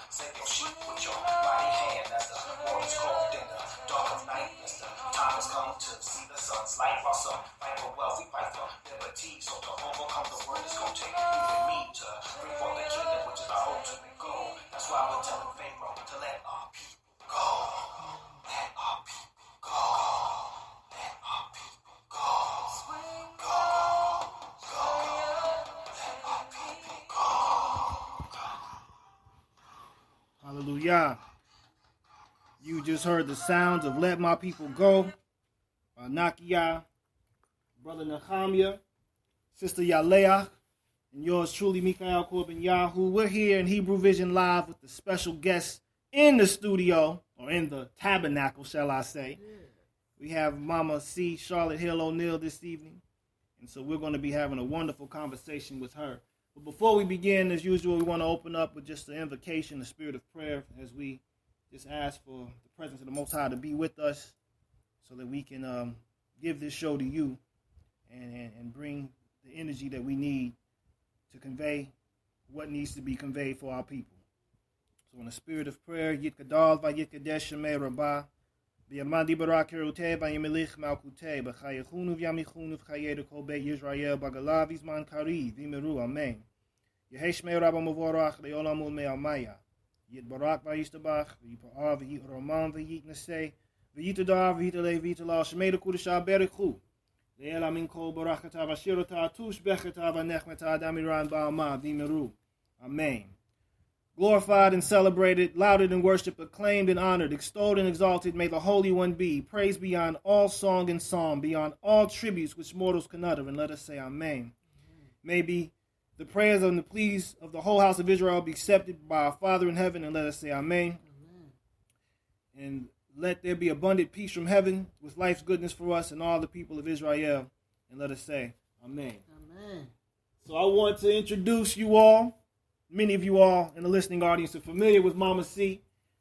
Save your sheep with your mighty hand as the world is cold in the dark of night. As the time has come to see the sun's light. While some fight for wealth, we fight for liberty. So to overcome the world is going to take even me to bring forth the kingdom, which is our ultimate goal. That's why we're telling Pharaoh to let our people go. Let our people go. Let our people go. Go. Go. Let our people go. Hallelujah. You just heard the sounds of Let My People Go by Nakia, Brother Nehemiah, Sister Yaleah, and yours truly, Mikael Corbin Yahoo. We're here in Hebrew Vision Live with the special guests in the studio, or in the tabernacle, shall I say. We have Mama C, Charlotte Hill O'Neal this evening, and so we're going to be having a wonderful conversation with her. But before we begin, as usual, we want to open up with just the invocation, the spirit of prayer, as we just ask for the presence of the Most High to be with us so that we can give this show to you and bring the energy that we need to convey what needs to be conveyed for our people. So in the spirit of prayer, Yit Kadal Vayitkadesh Shemei Rabbah, V'yamadi Barak Heruteh V'yamelich Malkuteh, B'chayechunu V'yamichunu V'chayedu Kol Beit Yisrael B'galav V'zman Kariv V'meru Amen. Yehesh Shmei Rabba Mevorach Le'olam Ul Me'almaya. Yit Barak V'yistabach V'yipa'ar V'yit Roman V'yit Neseh V'yitadar V'yitalei V'yitalal Shmei D'Kudashah Berichu Le'ela Min Kol Barakata V'ashirota Tush Bechata V'nechmeta Damiran Ba'ama V'meru Amen. Glorified and celebrated, lauded and worshipped, acclaimed and honored, extolled and exalted, may the Holy One be, praised beyond all song and psalm, beyond all tributes which mortals can utter, and let us say Amen. May be the prayers and the pleas of the whole house of Israel be accepted by our Father in heaven, and let us say Amen. And let there be abundant peace from heaven with life's goodness for us and all the people of Israel, and let us say Amen. Amen. So I want to introduce you all. Many of you all in the listening audience are familiar with Mama C,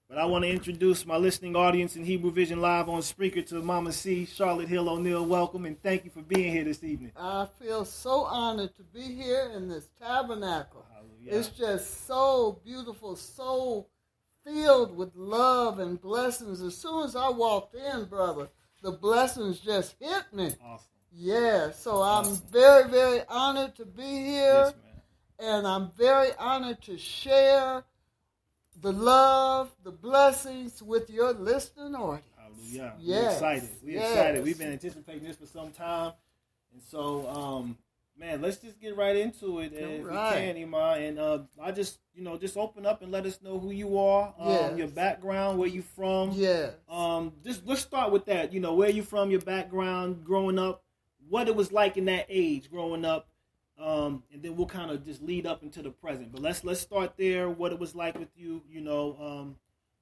but I want to introduce my listening audience in Hebrew Vision Live on Spreaker to Mama C, Charlotte Hill O'Neal. Welcome, and thank you for being here this evening. I feel so honored to be here in this tabernacle. Hallelujah. It's just so beautiful, so filled with love and blessings. As soon as I walked in, brother, the blessings just hit me. Awesome. Yeah, so I'm Awesome. very, very honored to be here. Yes, man. And I'm very honored to share the love, the blessings with your listening audience. Hallelujah. Yes. We're excited. We're Yes. excited. We've been anticipating this for some time. And so, man, let's just get right into it if Right. we can, Iman. And I just open up and let us know who you are, Yes. your background, where you from. Yes. Just let's start with that. Where you from, your background, growing up, what it was like in that age, growing up. And then we'll kind of just lead up into the present. But let's start there. What it was like with you,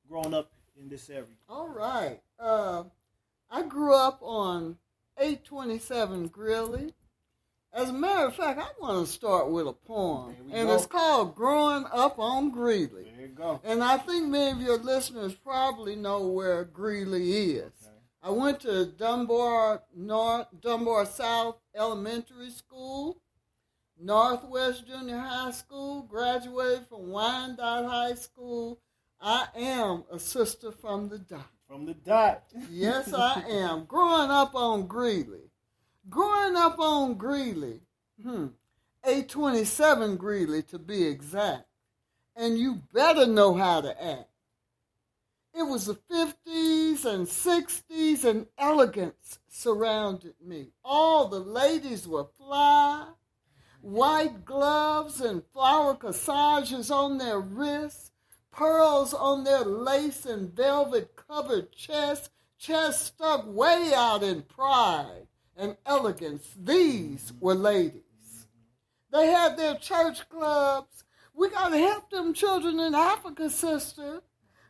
growing up in this area. All right. I grew up on 827 Greeley. As a matter of fact, I want to start with a poem. There we And go. it's called Growing Up on Greeley. There you go. And I think many of your listeners probably know where Greeley is. Okay. I went to Dunbar South Elementary School, Northwest Junior High School, graduated from Wyandotte High School. I am a sister from the dot. From the dot. Yes, I am. Growing up on Greeley. 827 Greeley to be exact. And you better know how to act. It was the 50s and 60s and elegance surrounded me. All the ladies were fly. White gloves and flower corsages on their wrists, pearls on their lace and velvet-covered chests stuck way out in pride and elegance. These were ladies. They had their church clubs. We got to help them children in Africa, sister.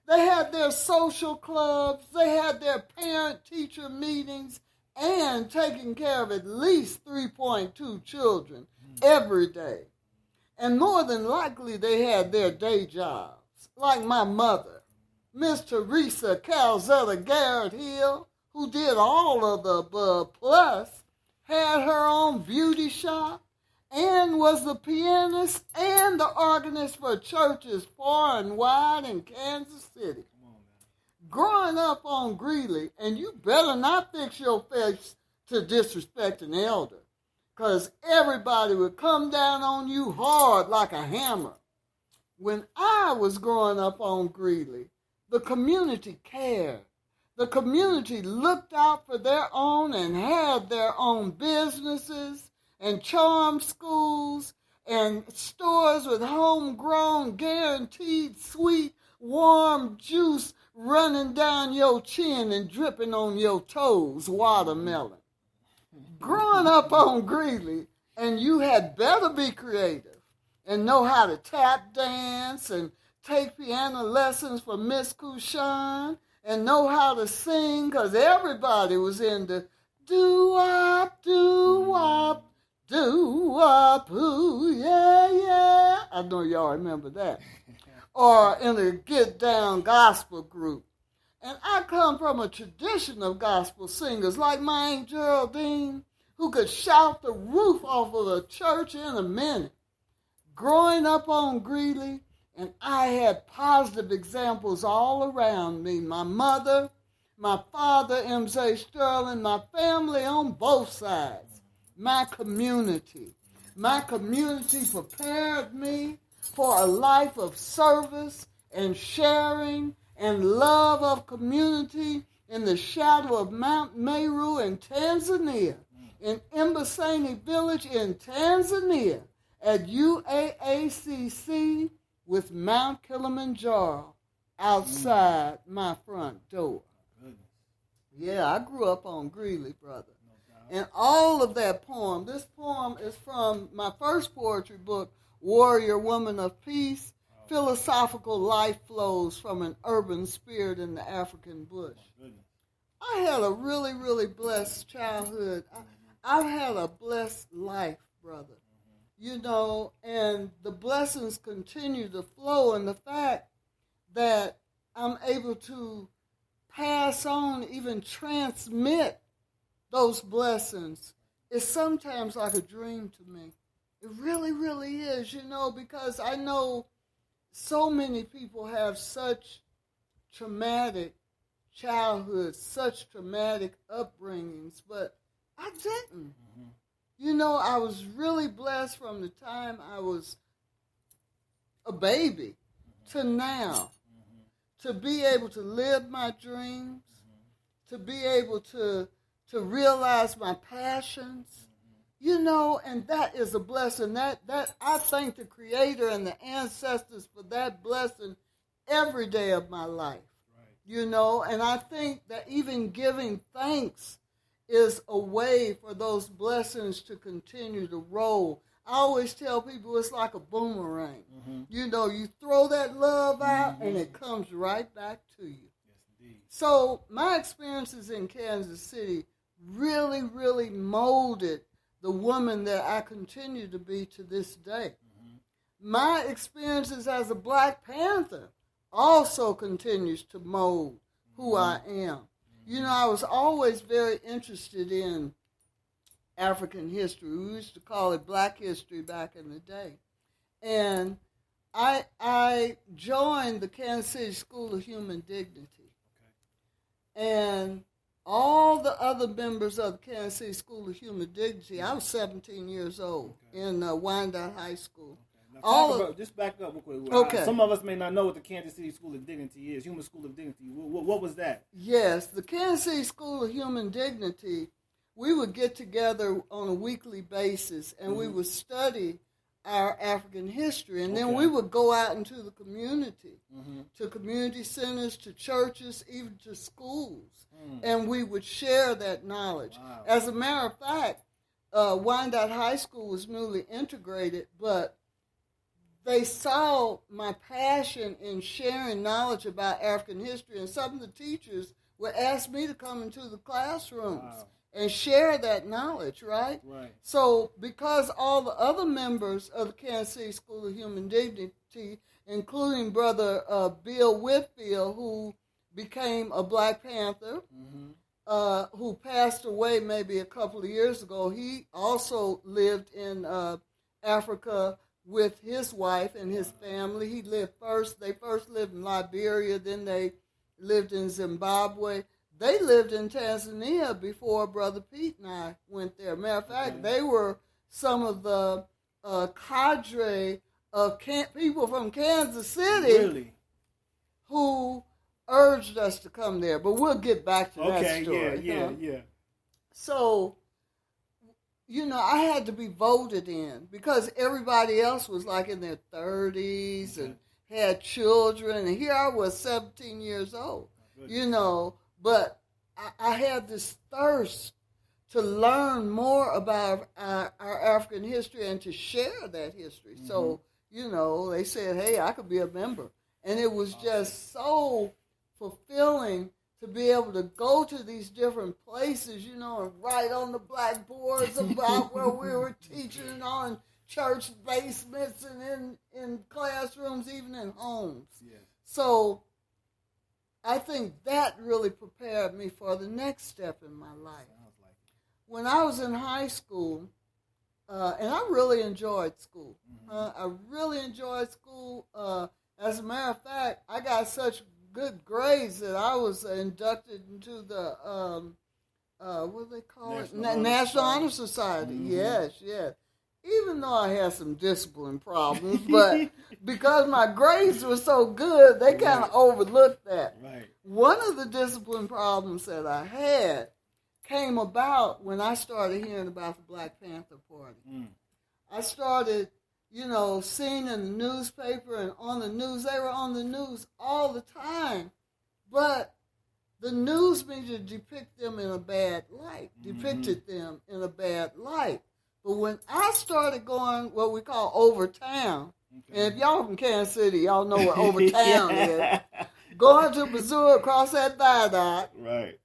They had their social clubs. They had their parent-teacher meetings and taking care of at least 3.2 children every day. And more than likely, they had their day jobs, like my mother, Miss Teresa Calzetta Garrett Hill, who did all of the above, plus had her own beauty shop and was the pianist and the organist for churches far and wide in Kansas City. Growing up on Greeley, and you better not fix your face to disrespect an elder, because everybody would come down on you hard like a hammer. When I was growing up on Greeley, the community cared. The community looked out for their own and had their own businesses and charm schools and stores with homegrown, guaranteed sweet, warm juice running down your chin and dripping on your toes, watermelon. Growing up on Greeley, and you had better be creative and know how to tap dance and take piano lessons from Miss Kushan and know how to sing, because everybody was into doo-wop, doo-wop, doo-wop, ooh, yeah, yeah. I know y'all remember that. Or in a get-down gospel group. And I come from a tradition of gospel singers like my Aunt Geraldine, who could shout the roof off of a church in a minute. Growing up on Greeley, and I had positive examples all around me. My mother, my father, M.J. Sterling, my family on both sides. My community. My community prepared me for a life of service and sharing and love of community in the shadow of Mount Meru in Tanzania, in Embasani Village in Tanzania, at UAACC with Mount Kilimanjaro outside my front door. Yeah, I grew up on Greeley, brother. And all of that poem, this poem is from my first poetry book, Warrior Woman of Peace. Philosophical life flows from an urban spirit in the African bush. I had a really, really blessed childhood. I've had a blessed life, brother. You know, and the blessings continue to flow, and the fact that I'm able to pass on, even transmit those blessings is sometimes like a dream to me. It really, really is, you know, because I know so many people have such traumatic childhoods, such traumatic upbringings, but I didn't. You know, I was really blessed from the time I was a baby to now, to be able to live my dreams, to be able to realize my passions, you know, and that is a blessing. That I thank the Creator and the ancestors for that blessing every day of my life, you know, and I think that even giving thanks is a way for those blessings to continue to roll. I always tell people it's like a boomerang. You know, you throw that love out and it comes right back to you. Yes, indeed. So my experiences in Kansas City really, really molded the woman that I continue to be to this day. My experiences as a Black Panther also continues to mold who I am. You know, I was always very interested in African history. We used to call it Black history back in the day. And I joined the Kansas City School of Human Dignity. And all the other members of the Kansas City School of Human Dignity, I was 17 years old in Wyandotte High School. Now just back up real quick. Okay. Some of us may not know what the Kansas City School of Dignity is, Human School of Dignity. What was that? Yes, the Kansas City School of Human Dignity, we would get together on a weekly basis and we would study our African history. And then we would go out into the community, to community centers, to churches, even to schools. And we would share that knowledge. Wow. As a matter of fact, Wyandotte High School was newly integrated, but they saw my passion in sharing knowledge about African history, and some of the teachers would ask me to come into the classrooms and share that knowledge, right? Right. So because all the other members of the Kansas City School of Human Dignity, including Brother Bill Whitfield, who became a Black Panther, who passed away maybe a couple of years ago, he also lived in Africa with his wife and his family. They first lived in Liberia, then they lived in Zimbabwe. They lived in Tanzania before Brother Pete and I went there. Matter of fact, they were some of the cadre of people from Kansas City who urged us to come there. But we'll get back to that story. Yeah. So, I had to be voted in because everybody else was like in their 30s and had children. And here I was 17 years old, But I had this thirst to learn more about our African history and to share that history. Mm-hmm. So, they said, hey, I could be a member. And it was just so fulfilling to be able to go to these different places, and write on the blackboards about where we were teaching on church basements and in classrooms, even in homes. Yeah. So I think that really prepared me for the next step in my life. When I was in high school, and I really enjoyed school. I really enjoyed school. As a matter of fact, I got such good grades that I was inducted into the, what do they call it? National Honor Society. Mm-hmm. Yes. Even though I had some discipline problems, but because my grades were so good, they kind of overlooked that. Right. One of the discipline problems that I had came about when I started hearing about the Black Panther Party. I started, seeing in the newspaper and on the news. They were on the news all the time, but the news media depicted them in a bad light. But when I started going what we call over town, and if y'all from Kansas City, y'all know what over town is, going to Missouri across that viaduct, right?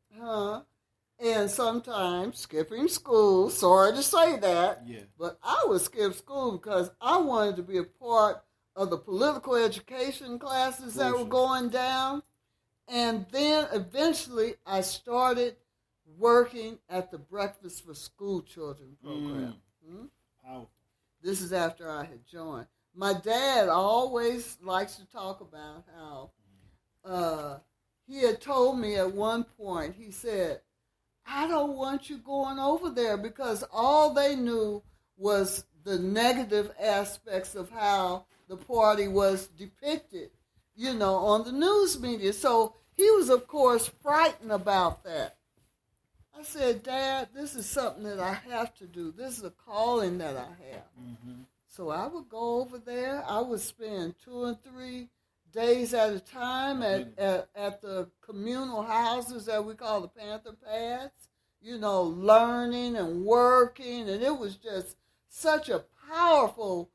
And sometimes skipping school. Sorry to say that, but I would skip school because I wanted to be a part of the political education classes that were going down. And then eventually I started working at the Breakfast for School Children program. This is after I had joined. My dad always likes to talk about how he had told me at one point, he said, I don't want you going over there because all they knew was the negative aspects of how the party was depicted, on the news media. So he was, of course, frightened about that. I said, Dad, this is something that I have to do. This is a calling that I have. Mm-hmm. So I would go over there. I would spend 2 and 3 days at a time at the communal houses that we call the Panther Pads, learning and working. And it was just such a powerful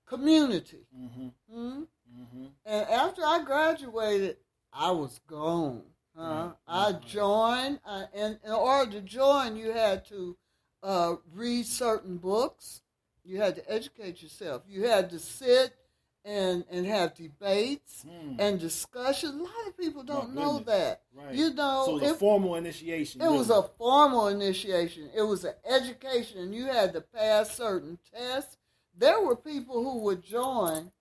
community. Mm-hmm. Mm-hmm. Mm-hmm. And after I graduated, I was gone. I joined, and in order to join, you had to read certain books. You had to educate yourself. You had to sit and have debates and discussion. A lot of people don't know that. Right. So it was a formal initiation. It was a formal initiation. It was an education, and you had to pass certain tests. There were people who would join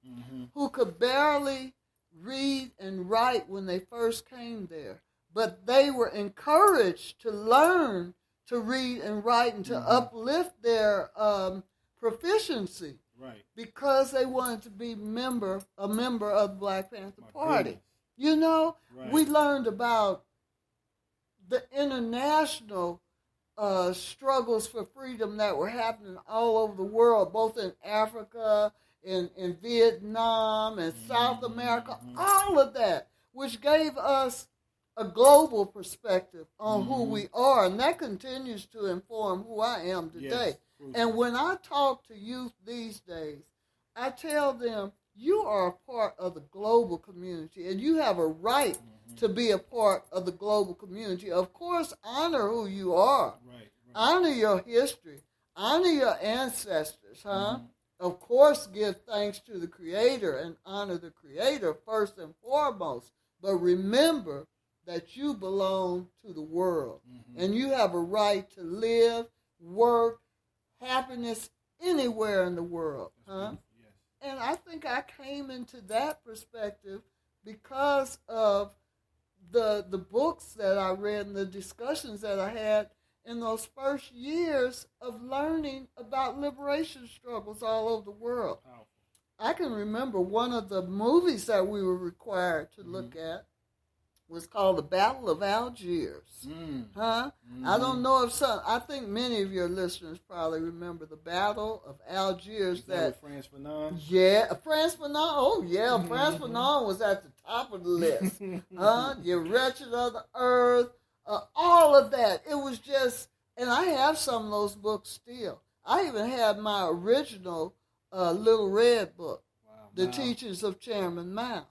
who could barely read and write when they first came there. But they were encouraged to learn to read and write and to uplift their proficiency. Right. Because they wanted to be a member of the Black Panther Party. We learned about the international struggles for freedom that were happening all over the world, both in Africa, in Vietnam, and South America, all of that, which gave us a global perspective on who we are, and that continues to inform who I am today. Yes. And when I talk to youth these days, I tell them, you are a part of the global community, and you have a right to be a part of the global community. Of course, honor who you are. Right. Honor your history. Honor your ancestors, Of course, give thanks to the Creator and honor the Creator first and foremost. But remember that you belong to the world. And you have a right to live, work, happiness anywhere in the world. Huh? Yes. And I think I came into that perspective because of the books that I read and the discussions that I had in those first years of learning about liberation struggles all over the world. Powerful. I can remember one of the movies that we were required to look at was called The Battle of Algiers. Huh? I don't know if I think many of your listeners probably remember the Battle of Algiers. Is that with Frantz Fanon? Yeah, Frantz Fanon. Oh, yeah, Frantz Fanon was at the top of the list. You Wretched of the Earth, all of that. It was just, and I have some of those books still. I even have my original Little Red book, The Teachings of Chairman Mao.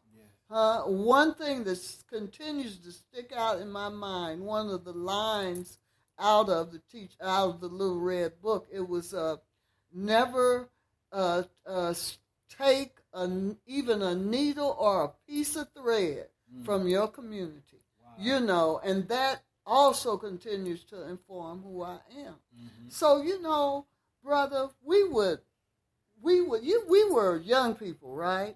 One thing that continues to stick out in my mind, one of the lines out of the Little Red book, it was never take even a needle or a piece of thread from your community. You know, and that also continues to inform who I am. So, you know, brother, we were young people, right?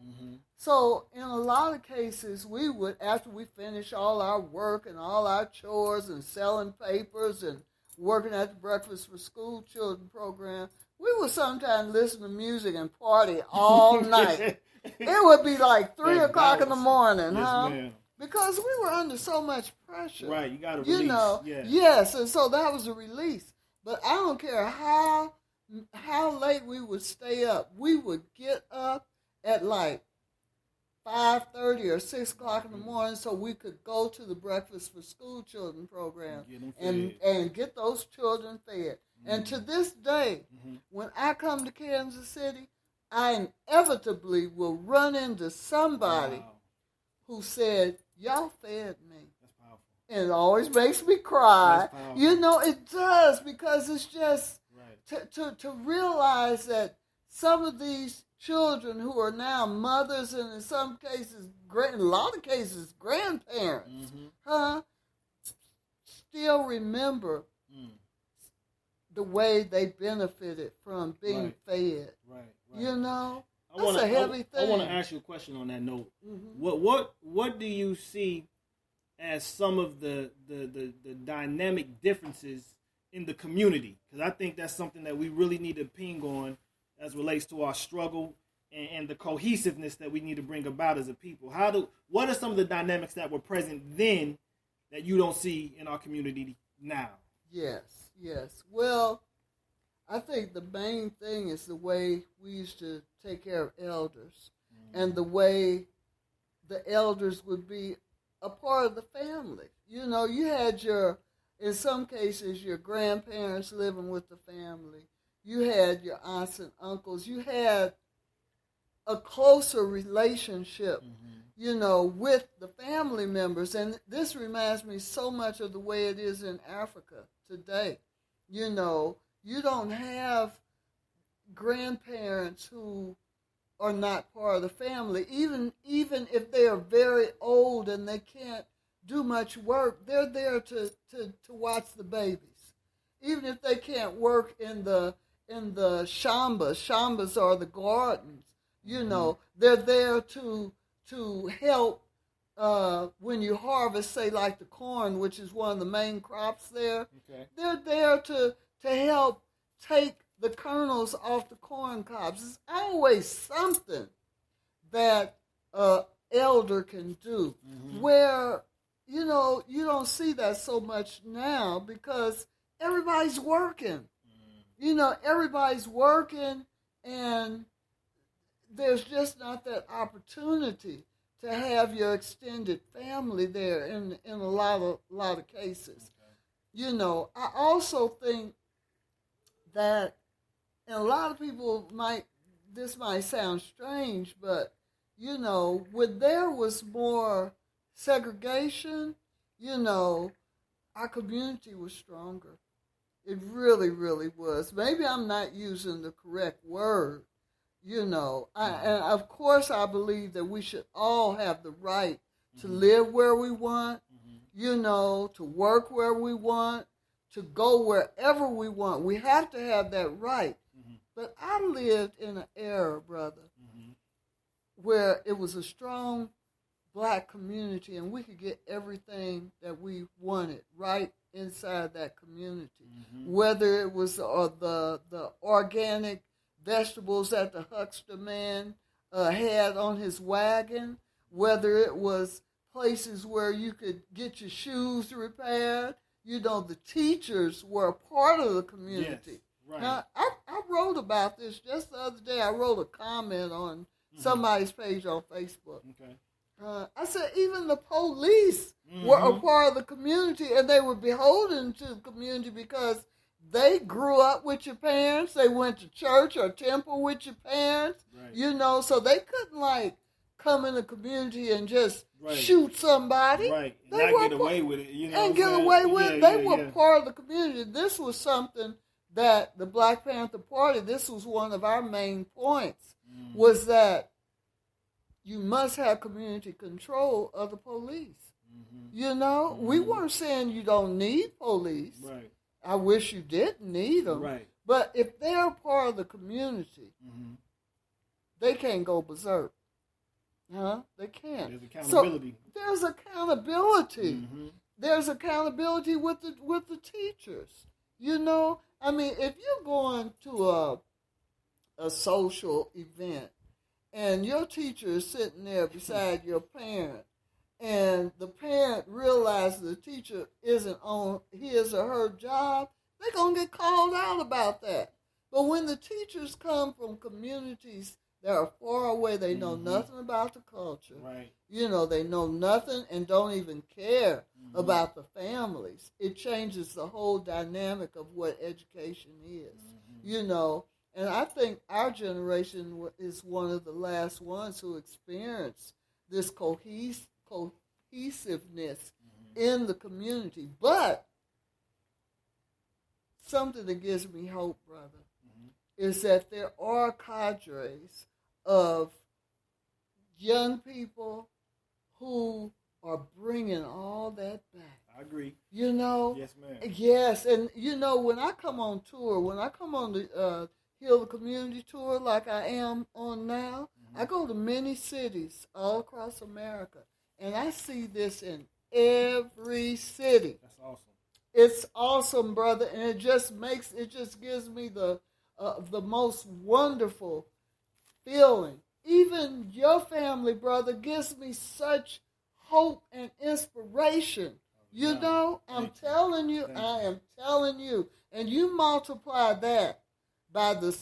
So in a lot of cases, we would, after we finish all our work and all our chores and selling papers and working at the Breakfast for School Children program, we would sometimes listen to music and party all night. It would be like 3 o'clock in the morning, huh? Ma'am. Because we were under so much pressure. Right, you got to release. You know, yes, and so that was a release. But I don't care how late we would stay up. We would get up at like 5:30 or 6 o'clock in the morning so we could go to the Breakfast for School Children program and get those children fed. And to this day, when I come to Kansas City, I inevitably will run into somebody who said, y'all fed me. That's powerful. And it always makes me cry. You know, it does, because it's just to realize that some of these children who are now mothers and in some cases, in a lot of cases, grandparents, still remember the way they benefited from being fed. Right. You know, that's a heavy thing. I want to ask you a question on that note. What do you see as some of the dynamic differences in the community? Because I think that's something that we really need to ping on as relates to our struggle and the cohesiveness that we need to bring about as a people. What are some of the dynamics that were present then that you don't see in our community now? Yes. Well, I think the main thing is the way we used to take care of elders and the way the elders would be a part of the family. You know, you had in some cases, your grandparents living with the family. You had your aunts and uncles. You had a closer relationship, you know, with the family members. And this reminds me so much of the way it is in Africa today. You know, you don't have grandparents who are not part of the family. Even if they are very old and they can't do much work, they're there to watch the babies. Even if they can't work in the shambas. Shambas are the gardens. You know, they're there to help when you harvest, say, like the corn, which is one of the main crops there. Okay. They're there to help take the kernels off the corn cobs. It's always something that elder can do. Where, you know, you don't see that so much now because everybody's working. You know, everybody's working, and there's just not that opportunity to have your extended family there in a lot of cases. Okay. You know, I also think that, and a lot of people this might sound strange, but, you know, when there was more segregation, you know, our community was stronger. It really, really was. Maybe I'm not using the correct word, you know. And of course I believe that we should all have the right to live where we want, you know, to work where we want, to go wherever we want. We have to have that right. But I lived in an era, brother, where it was a strong black community and we could get everything that we wanted right inside that community. Whether it was the organic vegetables that the huckster man had on his wagon, whether it was places where you could get your shoes repaired. You know, the teachers were a part of the community. Yes, right. Now, I wrote about this just the other day. I wrote a comment on somebody's page on Facebook. Okay. I said even the police were a part of the community, and they were beholden to the community because they grew up with your parents. They went to church or temple with your parents. Right. You know, so they couldn't like come in the community and just Right. shoot somebody. Right. They Not were get away with it. You know and what get I'm saying? away with it. They were yeah. part of the community. This was something that the Black Panther Party, this was one of our main points, was that you must have community control of the police. You know, we weren't saying you don't need police. Right. I wish you didn't need them. Right. But if they're part of the community, they can't go berserk. Huh? They can't. There's accountability. So there's accountability. There's accountability with the teachers. You know, I mean, if you're going to a social event and your teacher is sitting there beside your parent, and the parent realizes the teacher isn't on his or her job, they're going to get called out about that. But when the teachers come from communities that are far away, they know nothing about the culture. Right. You know, they know nothing and don't even care about the families. It changes the whole dynamic of what education is. You know, and I think our generation is one of the last ones who experienced this cohesiveness in the community. But something that gives me hope, brother, is that there are cadres of young people who are bringing all that back. I agree. You know? Yes, ma'am. Yes, and you know, when I come on tour, when I come on the Heal the Community tour like I am on now, I go to many cities all across America, and I see this in every city. That's awesome. It's awesome, brother, and it just gives me the most wonderful feeling. Even your family, brother, gives me such hope and inspiration. You know, I'm telling you, I am telling you, and you multiply that by the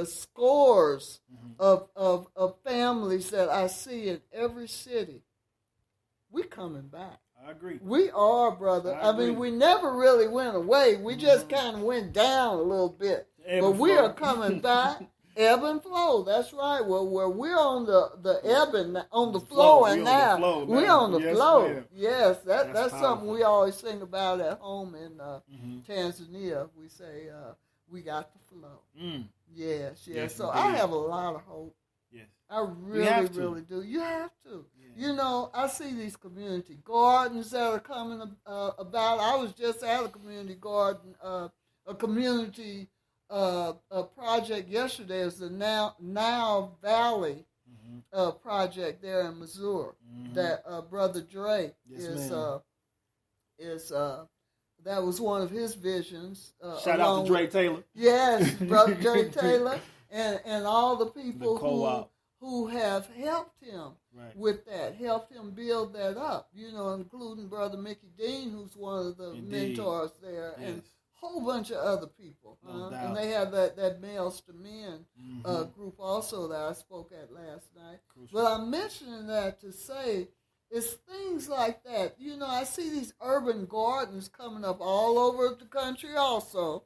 scores of families that I see in every city. We're coming back. I agree. We are, brother. I mean, we never really went away. We just kind of went down a little bit. But we are coming back. Ebb and flow. That's right. Well, where we're on the ebb and on the flow, and now we're on the flow. Ma'am. Yes, that's powerful. something we always sing about at home in Tanzania. We say we got the flow. Yes. Yes, So indeed. I have a lot of hope. Yes. I really do. You have to. Yeah. You know, I see these community gardens that are coming about. I was just at a community garden, a community a project yesterday. Is the Nile Valley project there in Missouri that Brother Dre is that was one of his visions. Shout out to Dre Taylor. Yes, Brother Dre Taylor and all the people who have helped him with that, helped him build that up, you know, including Brother Mickey Dean, who's one of the mentors there, and a whole bunch of other people. And they have that Males to Men group also that I spoke at last night. But I'm mentioning that to say it's things like that. You know, I see these urban gardens coming up all over the country also,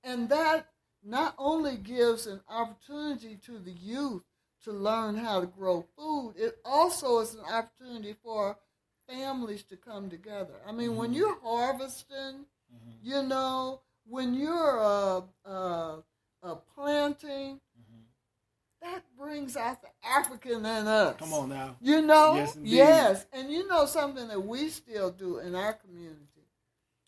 and that not only gives an opportunity to the youth to learn how to grow food, it also is an opportunity for families to come together. I mean, when you're harvesting, you know, when you're planting, that brings out the African in us. Come on now. You know? Yes, indeed. Yes. And you know something that we still do in our community?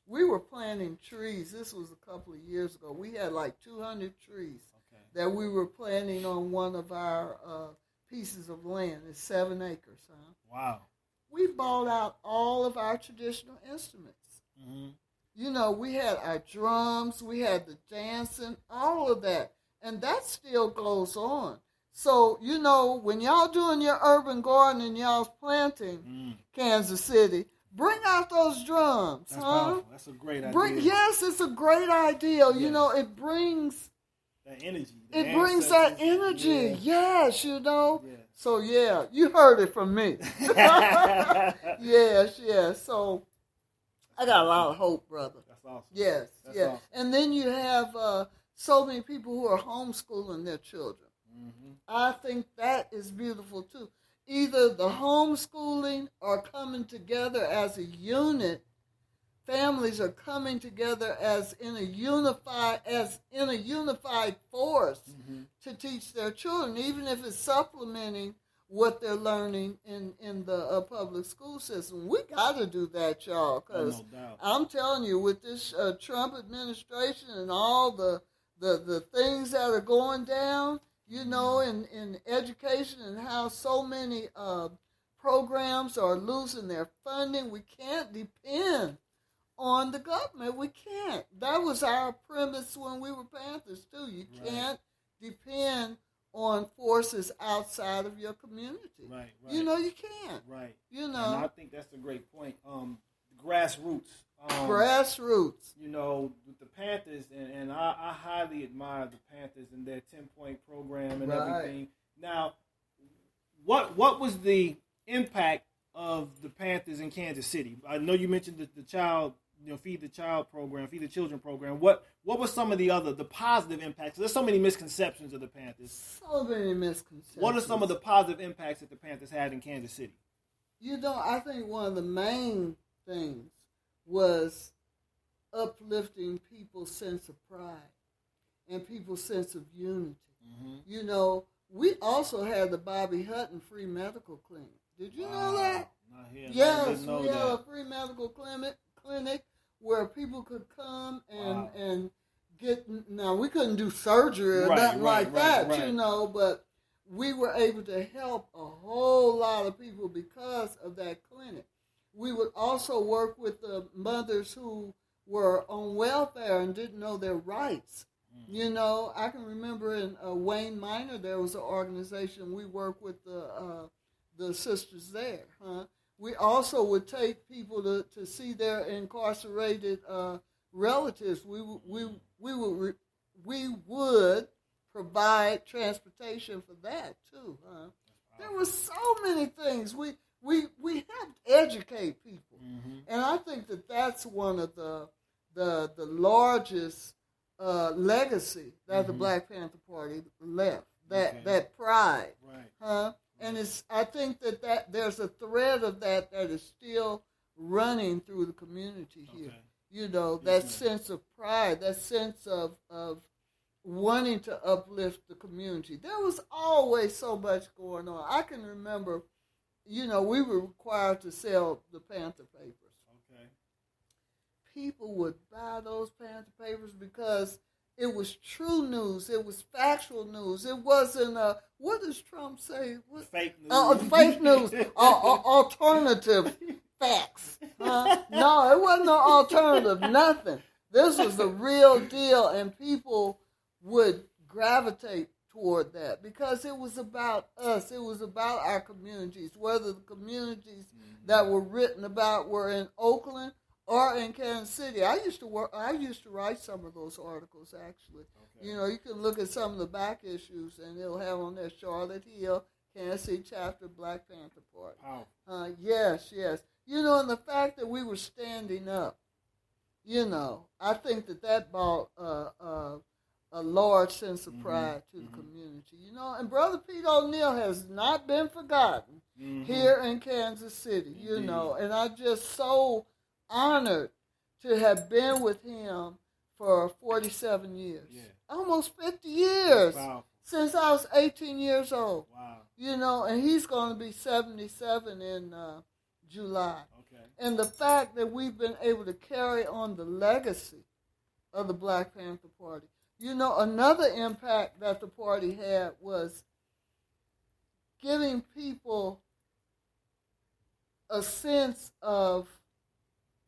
We were planting trees. This was a couple of years ago. We had like 200 trees. that we were planting on one of our pieces of land. It's 7 acres, huh? Wow. We bought out all of our traditional instruments. Mm-hmm. You know, we had our drums, we had the dancing, all of that. And that still goes on. So, you know, when y'all doing your urban gardening, y'all's planting Kansas City, bring out those drums, That's huh? powerful. That's a great idea. Yes, it's a great idea. Yes. You know, it brings that energy. It brings that energy. Yeah. Yes, you know. Yeah. So, yeah, you heard it from me. Yes. So, I got a lot of hope, brother. That's awesome. Yes, That's yes. awesome. And then you have so many people who are homeschooling their children. Mm-hmm. I think that is beautiful, too. Either the homeschooling or coming together as a unit. Families are coming together as in a unified force to teach their children, even if it's supplementing what they're learning in the public school system. We got to do that, y'all, because no doubt. I'm telling you, with this Trump administration and all the things that are going down, you know, in education and how so many programs are losing their funding, we can't depend on the government. We can't. That was our premise when we were Panthers, too. You can't depend on forces outside of your community. Right. You know, you can't. Right. You know. And I think that's a great point. Grassroots. Grassroots. You know, with the Panthers, and I highly admire the Panthers and their 10-point program and everything. Now, what was the impact of the Panthers in Kansas City? I know you mentioned the child, Feed the Children program. What were some of the positive impacts? There's so many misconceptions of the Panthers. So many misconceptions. What are some of the positive impacts that the Panthers had in Kansas City? You know, I think one of the main things was uplifting people's sense of pride and people's sense of unity. Mm-hmm. You know, we also had the Bobby Hutton Free Medical Clinic. Did you know that? Not here. Yes, we had a free medical clinic where people could come and get. Now, we couldn't do surgery or nothing like that, you know, but we were able to help a whole lot of people because of that clinic. We would also work with the mothers who were on welfare and didn't know their rights. You know, I can remember in Wayne Minor, there was an organization. We worked with the sisters there. We also would take people to see their incarcerated relatives. We would provide transportation for that too. There were so many things. We helped educate people, and I think that's one of the largest legacy that the Black Panther Party left. That pride, And I think that there's a thread of that is still running through the community here. Okay. You know, that sense of pride, that sense of wanting to uplift the community. There was always so much going on. I can remember, you know, we were required to sell the Panther papers. Okay. People would buy those Panther papers because it was true news. It was factual news. It wasn't what does Trump say? Fake news. Fake news. Alternative facts. No, it wasn't no alternative. Nothing. This was the real deal, and people would gravitate toward that because it was about us. It was about our communities, whether the communities that were written about were in Oakland or in Kansas City. I used to write some of those articles, actually. Okay. You know, you can look at some of the back issues, and it'll have on there Charlotte Hill, Kansas City chapter, Black Panther Party. Wow. Yes. You know, and the fact that we were standing up, you know, I think that brought a large sense of pride to the community. You know, and Brother Pete O'Neill has not been forgotten here in Kansas City, you know, and I'm just so honored to have been with him for 47 years. Yeah. Almost 50 years since I was 18 years old. Wow. You know, and he's going to be 77 in July. Okay. And the fact that we've been able to carry on the legacy of the Black Panther Party. You know, another impact that the party had was giving people a sense of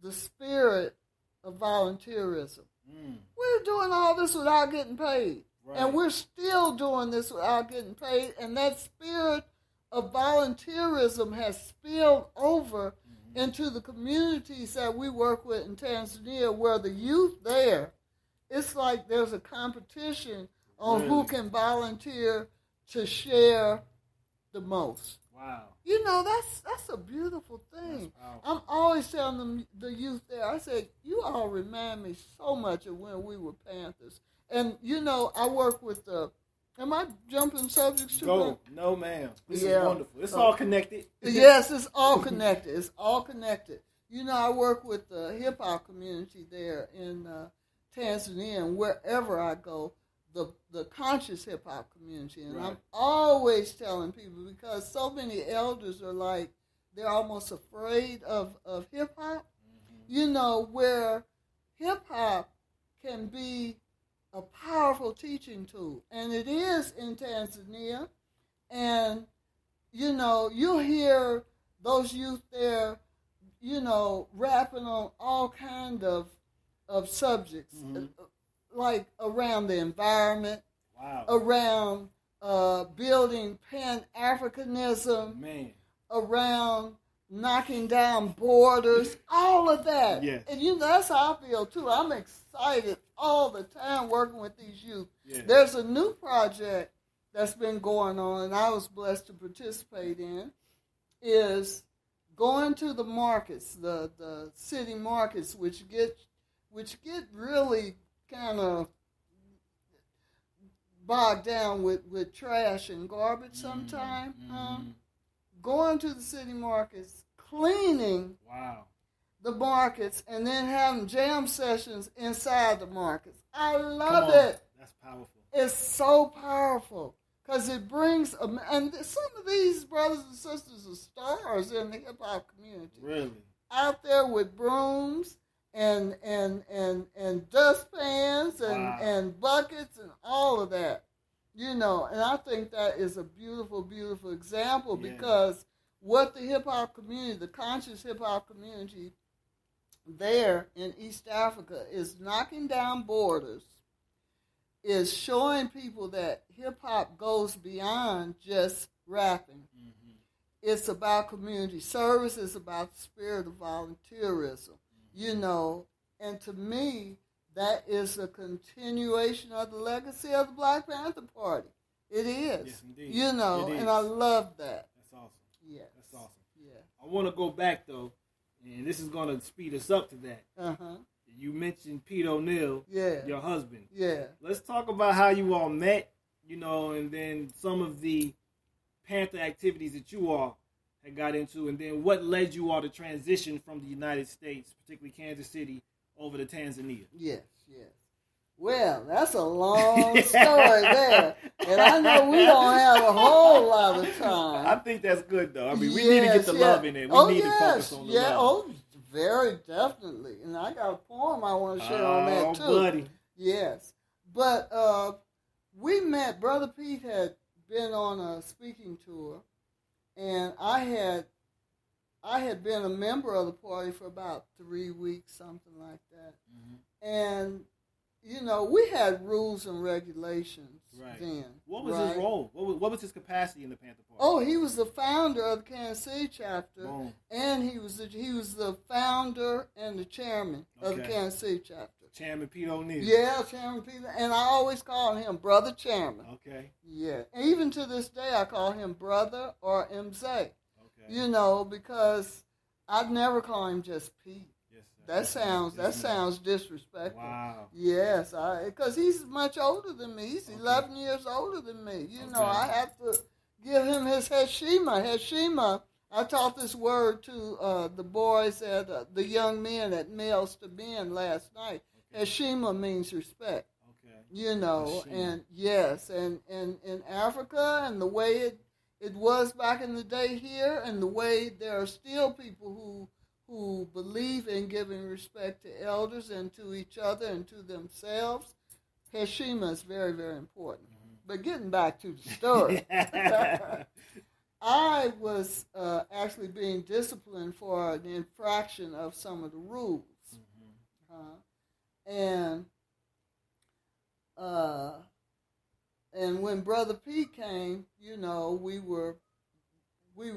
the spirit of volunteerism. We're doing all this without getting paid. Right. And we're still doing this without getting paid. And that spirit of volunteerism has spilled over into the communities that we work with in Tanzania, where the youth there, it's like there's a competition on who can volunteer to share the most. Wow. You know, that's a beautiful thing. I'm always telling them, the youth there, I say, you all remind me so much of when we were Panthers. And, you know, I work with am I jumping subjects too much? No, ma'am. This is wonderful. It's all connected. Yes, it's all connected. It's all connected. You know, I work with the hip-hop community there in Tanzania, and wherever I go, the conscious hip-hop community. And I'm always telling people, because so many elders are like, they're almost afraid of hip-hop, you know, where hip-hop can be a powerful teaching tool. And it is in Tanzania. And, you know, you'll hear those youth there, you know, rapping on all kind of subjects, like around the environment, around building Pan-Africanism, around knocking down borders, all of that. Yes. And, you know, that's how I feel, too. I'm excited all the time working with these youth. Yes. There's a new project that's been going on, and I was blessed to participate in, is going to the markets, the city markets, which get really kind of bogged down with trash and garbage sometimes. Going to the city markets, cleaning the markets, and then having jam sessions inside the markets. I love it. That's powerful. It's so powerful because it brings, and some of these brothers and sisters are stars in the hip-hop community. Really? Out there with brooms and dustpans and buckets and all of that. You know, and I think that is a beautiful, beautiful example because what the hip-hop community, the conscious hip-hop community there in East Africa is knocking down borders, is showing people that hip-hop goes beyond just rapping. It's about community service. It's about the spirit of volunteerism, you know. And to me, that is a continuation of the legacy of the Black Panther Party. It is. Yes, indeed. You know, and I love that. That's awesome. Yes. That's awesome. Yeah. I want to go back, though, and this is going to speed us up to that. You mentioned Pete O'Neill, your husband. Yeah. Let's talk about how you all met, you know, and then some of the Panther activities that you all had got into, and then what led you all to transition from the United States, particularly Kansas City, over to Tanzania. Yes. Well, that's a long story there. And I know we don't have a whole lot of time. I think that's good, though. I mean, we need to get the love in it. We need to focus on the love. Oh, very definitely. And I got a poem I want to share on that, too. Buddy. Yes. But we met, Brother Pete had been on a speaking tour, and I had been a member of the party for about 3 weeks, something like that. And, you know, we had rules and regulations then. What was his role? What was his capacity in the Panther Party? Oh, he was the founder of the Kansas City chapter, and he was the founder and the chairman of the Kansas City chapter. Chairman Pete O'Neill. Yeah, Chairman Pete, and I always call him Brother Chairman. Okay. Yeah, and even to this day, I call him Brother or Mzee. Okay. You know, because I'd never call him just Pete. That sounds disrespectful. Wow. Yes, because he's much older than me. He's 11 years older than me. You know, I have to give him his heshima. Heshima. I taught this word to the boys at the young men at Males to Men last night. Heshima means respect. Okay. You know, Heshima. And yes, and in Africa and the way it was back in the day here, and the way there are still people who believe in giving respect to elders and to each other and to themselves. Heshima is very, very important. But getting back to the story, I was actually being disciplined for an infraction of some of the rules. And when Brother P came, you know, we were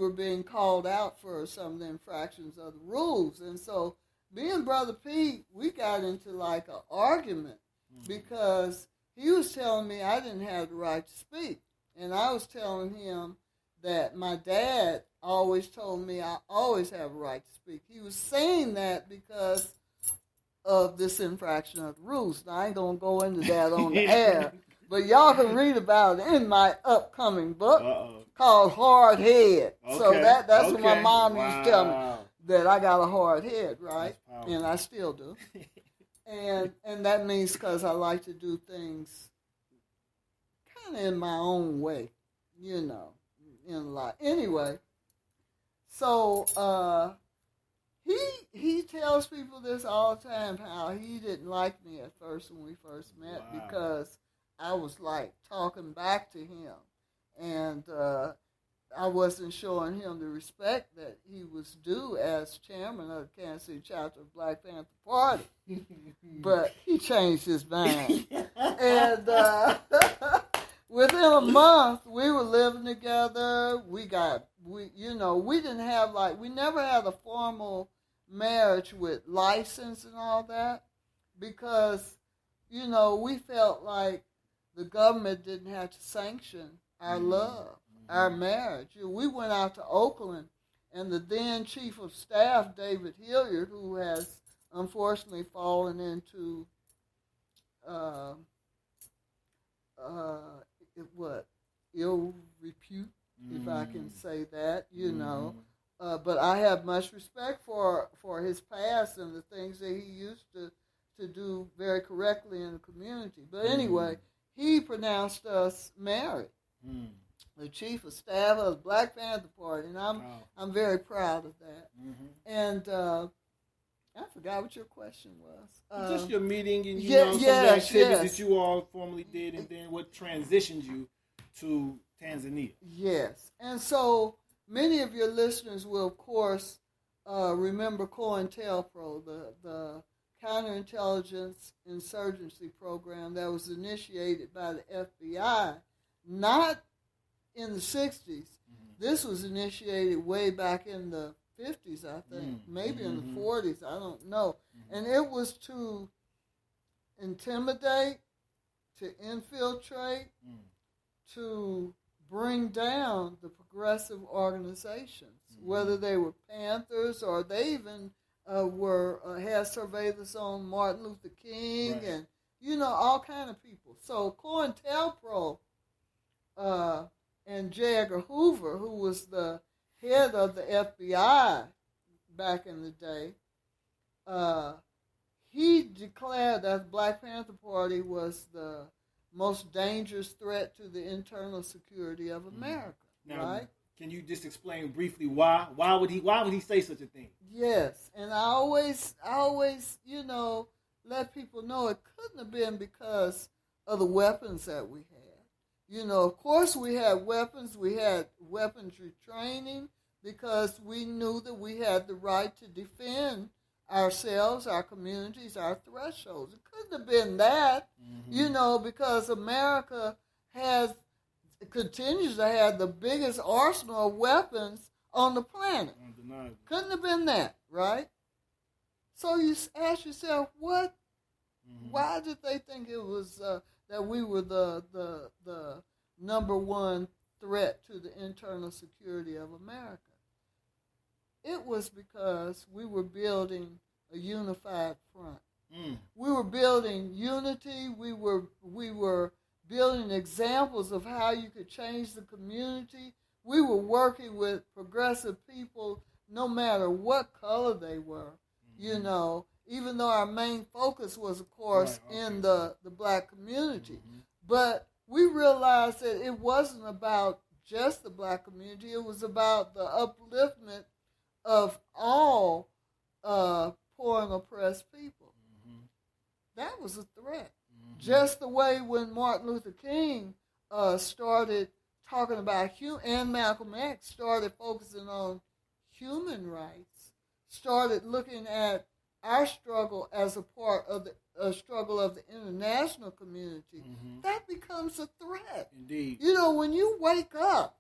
being called out for some of the infractions of the rules. And so me and Brother P, we got into like an argument because he was telling me I didn't have the right to speak. And I was telling him that my dad always told me I always have a right to speak. He was saying that because of this infraction of the rules. Now, I ain't going to go into that on the air, but y'all can read about it in my upcoming book called Hard Head. Okay. So that's what my mom used to tell me, that I got a hard head, right? And I still do. And that means because I like to do things kind of in my own way, you know, in life. Anyway, so he tells people this all the time, how he didn't like me at first when we first met because I was like talking back to him. And I wasn't showing him the respect that he was due as chairman of the Kansas City chapter of Black Panther Party. But he changed his mind. And within a month, we were living together. We didn't have we never had a formal marriage with license and all that because, you know, we felt like the government didn't have to sanction our love, our marriage. We went out to Oakland, and the then chief of staff, David Hilliard, who has unfortunately fallen into ill repute, if I can say that, you know. But I have much respect for his past and the things that he used to do very correctly in the community. But anyway, he pronounced us married. The chief of staff of the Black Panther Party, and I'm very proud of that. And I forgot what your question was. Just your meeting and some of the activities that you all formally did, and then what transitioned you to Tanzania. Yes, and so many of your listeners will, of course, remember COINTELPRO, the counterintelligence insurgency program that was initiated by the FBI, not in the 60s. This was initiated way back in the 50s, I think, maybe in the 40s, I don't know. And it was to intimidate, to infiltrate, to bring down the progressive organizations, whether they were Panthers or they even had surveillance on Martin Luther King and, you know, all kind of people. So COINTELPRO and J. Edgar Hoover, who was the head of the FBI back in the day, he declared that the Black Panther Party was the most dangerous threat to the internal security of America. Now, right? Can you just explain briefly why? Why would he say such a thing? Yes, and I always, you know, let people know it couldn't have been because of the weapons that we had. You know, of course we had weapons. We had weaponry training because we knew that we had the right to defend ourselves, our communities, our thresholds. It couldn't have been that, you know, because America continues to have the biggest arsenal of weapons on the planet. Undeniable. Couldn't have been that, right? So you ask yourself, what? Why did they think it was that we were the number one threat to the internal security of America? It was because we were building a unified front. We were building unity. We were building examples of how you could change the community. We were working with progressive people no matter what color they were, you know, even though our main focus was, of course, in the black community. But we realized that it wasn't about just the black community. It was about the upliftment of all poor and oppressed people. That was a threat. Just the way when Martin Luther King started talking about and Malcolm X started focusing on human rights, started looking at our struggle as a part of the struggle of the international community, that becomes a threat. Indeed. You know, when you wake up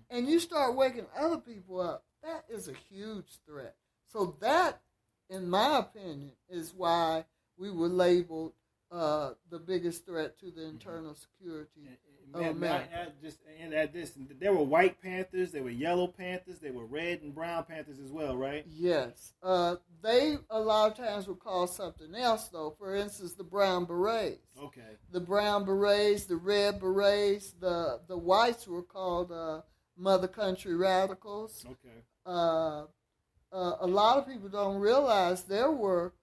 and you start waking other people up, that is a huge threat. So that, in my opinion, is why we were labeled the biggest threat to the internal security of America. There were white panthers, there were yellow panthers, there were red and brown panthers as well, right? Yes. They a lot of times were called something else, though. For instance, the brown berets. Okay. The brown berets, the red berets, the whites were called Mother Country Radicals. Okay. A lot of people don't realize there were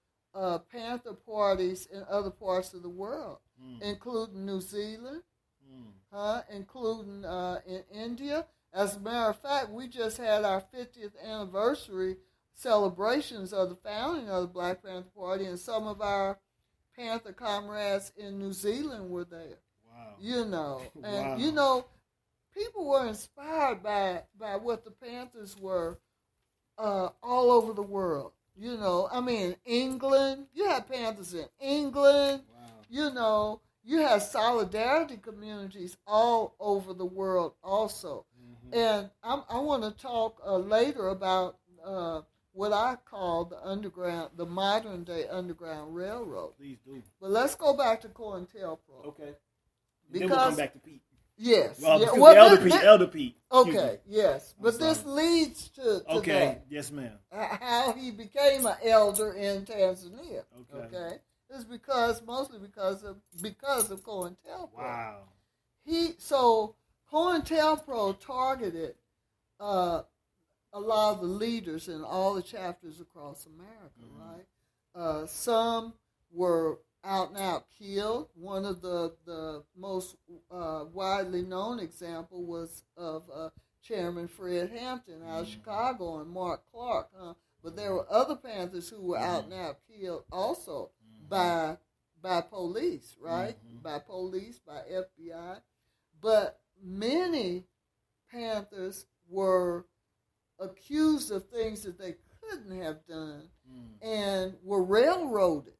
Panther parties in other parts of the world, including New Zealand, including in India. As a matter of fact, we just had our 50th anniversary celebrations of the founding of the Black Panther Party, and some of our Panther comrades in New Zealand were there. Wow. You know, and Wow. you know, people were inspired by what the Panthers were all over the world. You know, I mean, England, you had Panthers in England. Wow. You know, you have solidarity communities all over the world also. And I want to talk later about what I call the modern day Underground Railroad. Please do. But let's go back to COINTELPRO. Okay. Because, then we'll come back to Pete. Yes. Well, yeah. Elder Pete. Okay, yes. But sorry. this leads to Okay, that. yes, ma'am. How he became an elder in Tanzania. Okay. It's mostly because of COINTELPRO. Wow. So COINTELPRO targeted a lot of the leaders in all the chapters across America, right? Some were out and out killed. One of the most widely known example was of Chairman Fred Hampton out of Chicago and Mark Clark. But there were other Panthers who were out and out killed also by police, right? By police, by FBI. But many Panthers were accused of things that they couldn't have done and were railroaded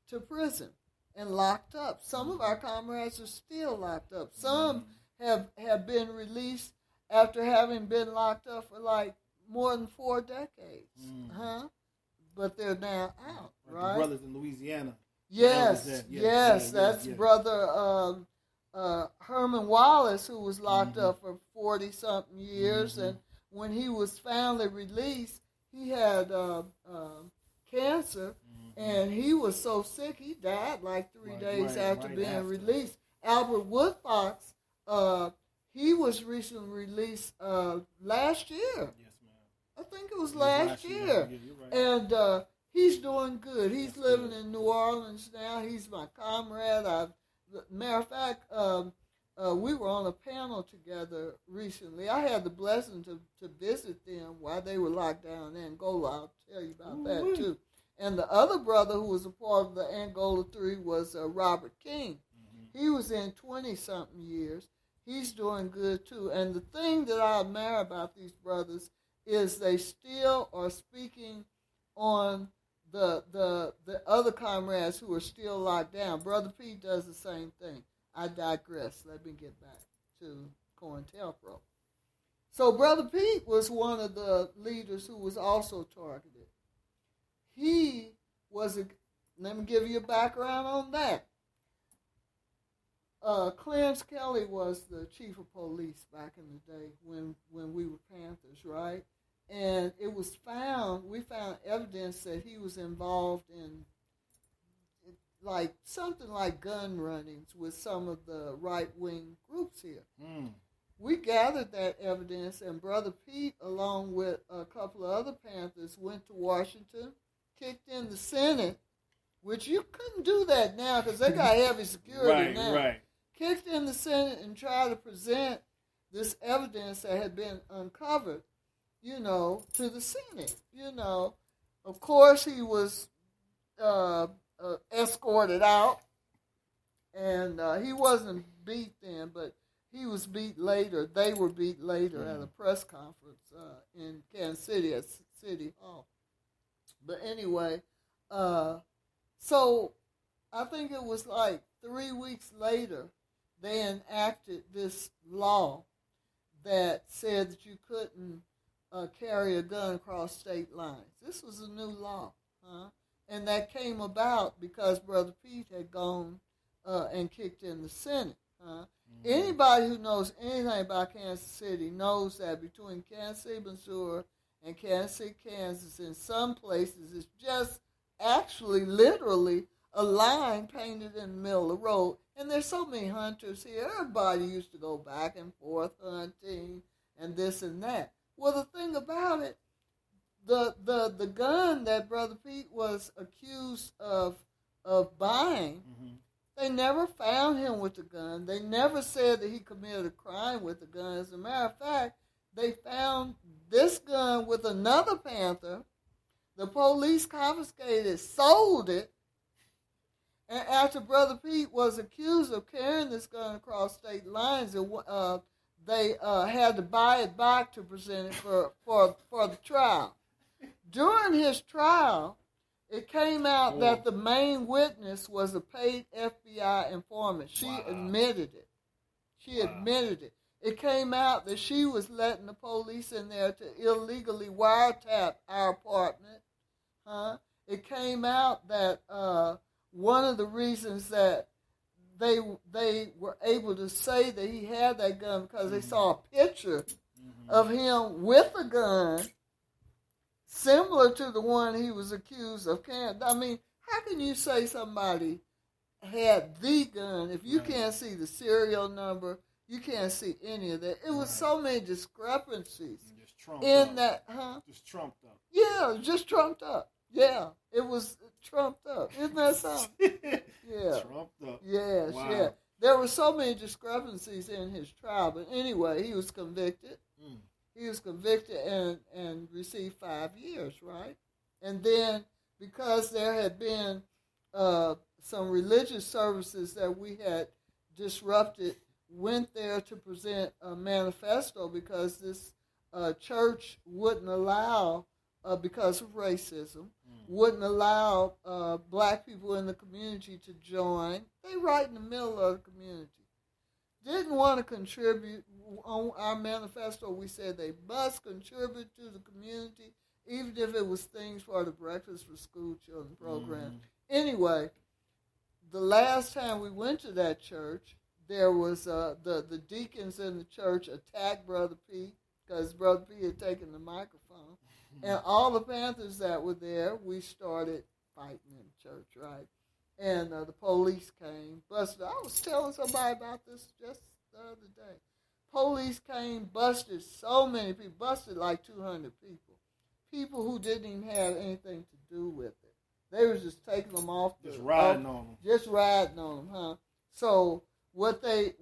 to prison and locked up. Some of our comrades are still locked up. Some have been released after having been locked up for like more than 4 decades. But they're now out, Like right? the brothers in Louisiana. Yes, Yes. that's Brother Herman Wallace, who was locked up for 40-something years, and when he was finally released, he had cancer, and he was so sick he died like 3 days after being released. Albert Woodfox, he was recently released last year. Yes, ma'am. I think it was last year. Yeah, you're right. And he's doing good. He's living in New Orleans now. He's my comrade. Matter of fact, we were on a panel together recently. I had the blessing to visit them while they were locked down in Angola. I'll tell you about that too. And the other brother who was a part of the Angola 3 was Robert King. He was in 20-something years. He's doing good too. And the thing that I admire about these brothers is they still are speaking on the other comrades who are still locked down. Brother Pete does the same thing. I digress. Let me get back to COINTELPRO. So Brother Pete was one of the leaders who was also targeted. He was let me give you a background on that. Clarence Kelly was the chief of police back in the day when we were Panthers, right? And it was we found evidence that he was involved in like something like gun runnings with some of the right-wing groups here. We gathered that evidence, and Brother Pete, along with a couple of other Panthers, went to Washington, kicked in the Senate, which you couldn't do that now because they got heavy security now. Right. Kicked in the Senate and tried to present this evidence that had been uncovered, to the Senate. Of course, he was escorted out, And he wasn't beat then, but he was beat later. They were beat later at a press conference in Kansas City at City Hall. But anyway, so I think it was like 3 weeks later, they enacted this law that said that you couldn't carry a gun across state lines. This was a new law, and that came about because Brother Pete had gone and kicked in the Senate. Anybody who knows anything about Kansas City knows that between Kansas City, Missouri, and Kansas City, Kansas, in some places it's just actually literally a line painted in the middle of the road. And there's so many hunters here. Everybody used to go back and forth hunting and this and that. Well, the thing about it, the gun that Brother Pete was accused of buying, they never found him with the gun. They never said that he committed a crime with the gun. As a matter of fact, they found this gun with another Panther. The police confiscated it, sold it, and after Brother Pete was accused of carrying this gun across state lines, they had to buy it back to present it for the trial. During his trial, it came out that the main witness was a paid FBI informant. She admitted it. She admitted it. It came out that she was letting the police in there to illegally wiretap our apartment. It came out that one of the reasons that they were able to say that he had that gun because they saw a picture of him with a gun similar to the one he was accused of carrying. I mean, how can you say somebody had the gun if you can't see the serial number, you can't see any of that? It was so many discrepancies in that, Just trumped up. Yeah, just trumped up. Yeah, it was trumped up. Isn't that something? Yeah. Trumped up. Yes, yeah. There were so many discrepancies in his trial, but anyway, he was convicted. He was convicted and received 5 years, right? And then because there had been some religious services that we had disrupted, went there to present a manifesto because this church wouldn't allow, because of racism, wouldn't allow black people in the community to join. They right in the middle of the community. Didn't want to contribute. On our manifesto, we said they must contribute to the community, even if it was things for the Breakfast for School Children program. Anyway, the last time we went to that church, there was the deacons in the church attacked Brother Pete because Brother Pete had taken the microphone. And all the Panthers that were there, we started fighting in church, right? And the police came, busted. I was telling somebody about this just the other day. Police came, busted so many people, busted like 200 people. People who didn't even have anything to do with it. They was just taking them off. Just riding on them. Just riding on them, huh? So what they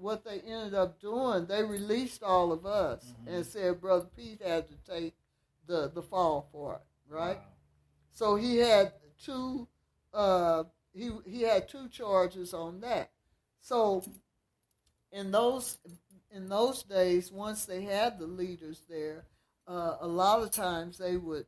ended up doing, they released all of us and said Brother Pete had to take the fall for it, right? Wow. So he had two he had 2 charges on that. So in those days, once they had the leaders there, a lot of times they would,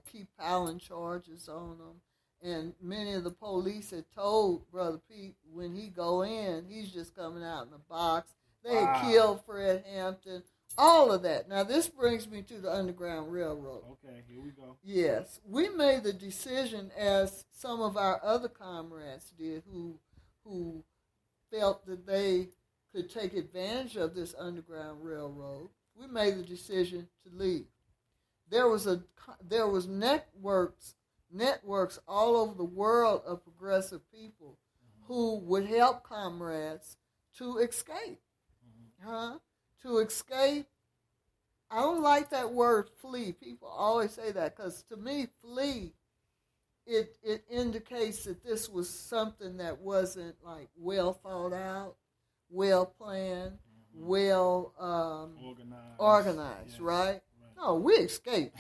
keep piling charges on them. And many of the police had told Brother Pete when he go in, he's just coming out in a box. They had killed Fred Hampton, all of that. Now, this brings me to the Underground Railroad. Okay, here we go. Yes. We made the decision, as some of our other comrades did, who felt that they could take advantage of this Underground Railroad. We made the decision to leave. There was networks all over the world of progressive people who would help comrades to escape. To escape. I don't like that word flee. People always say that because to me, flee, it indicates that this was something that wasn't like well thought out, well planned, well organized, yes. Right? No, we escaped.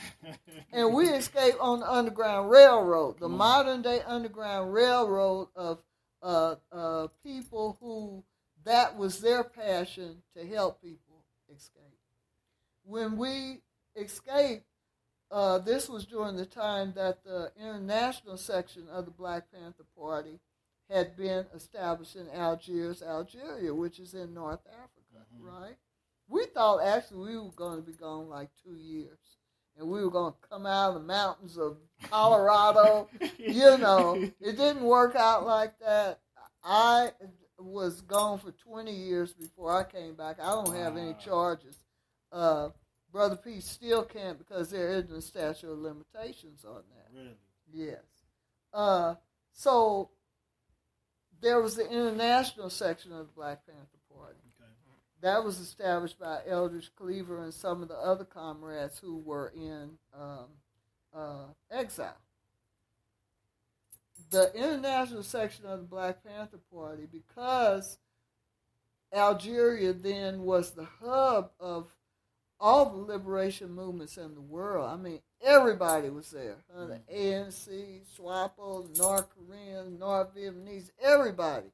And we escaped on the Underground Railroad, the modern day Underground Railroad of people who that was their passion to help people escape. When we escaped, this was during the time that the international section of the Black Panther Party had been established in Algiers, Algeria, which is in North Africa, right? We thought actually we were going to be gone like 2 years. And we were going to come out of the mountains of Colorado. It didn't work out like that. I was gone for 20 years before I came back. I don't have any charges. Brother P still can't because there isn't a statute of limitations on that. Really? Yes. So there was the international section of the Black Panther Party. Okay. That was established by Eldridge Cleaver and some of the other comrades who were in exile. The international section of the Black Panther Party, because Algeria then was the hub of all the liberation movements in the world. I mean, everybody was there. The ANC, SWAPO, North Koreans, North Vietnamese, everybody.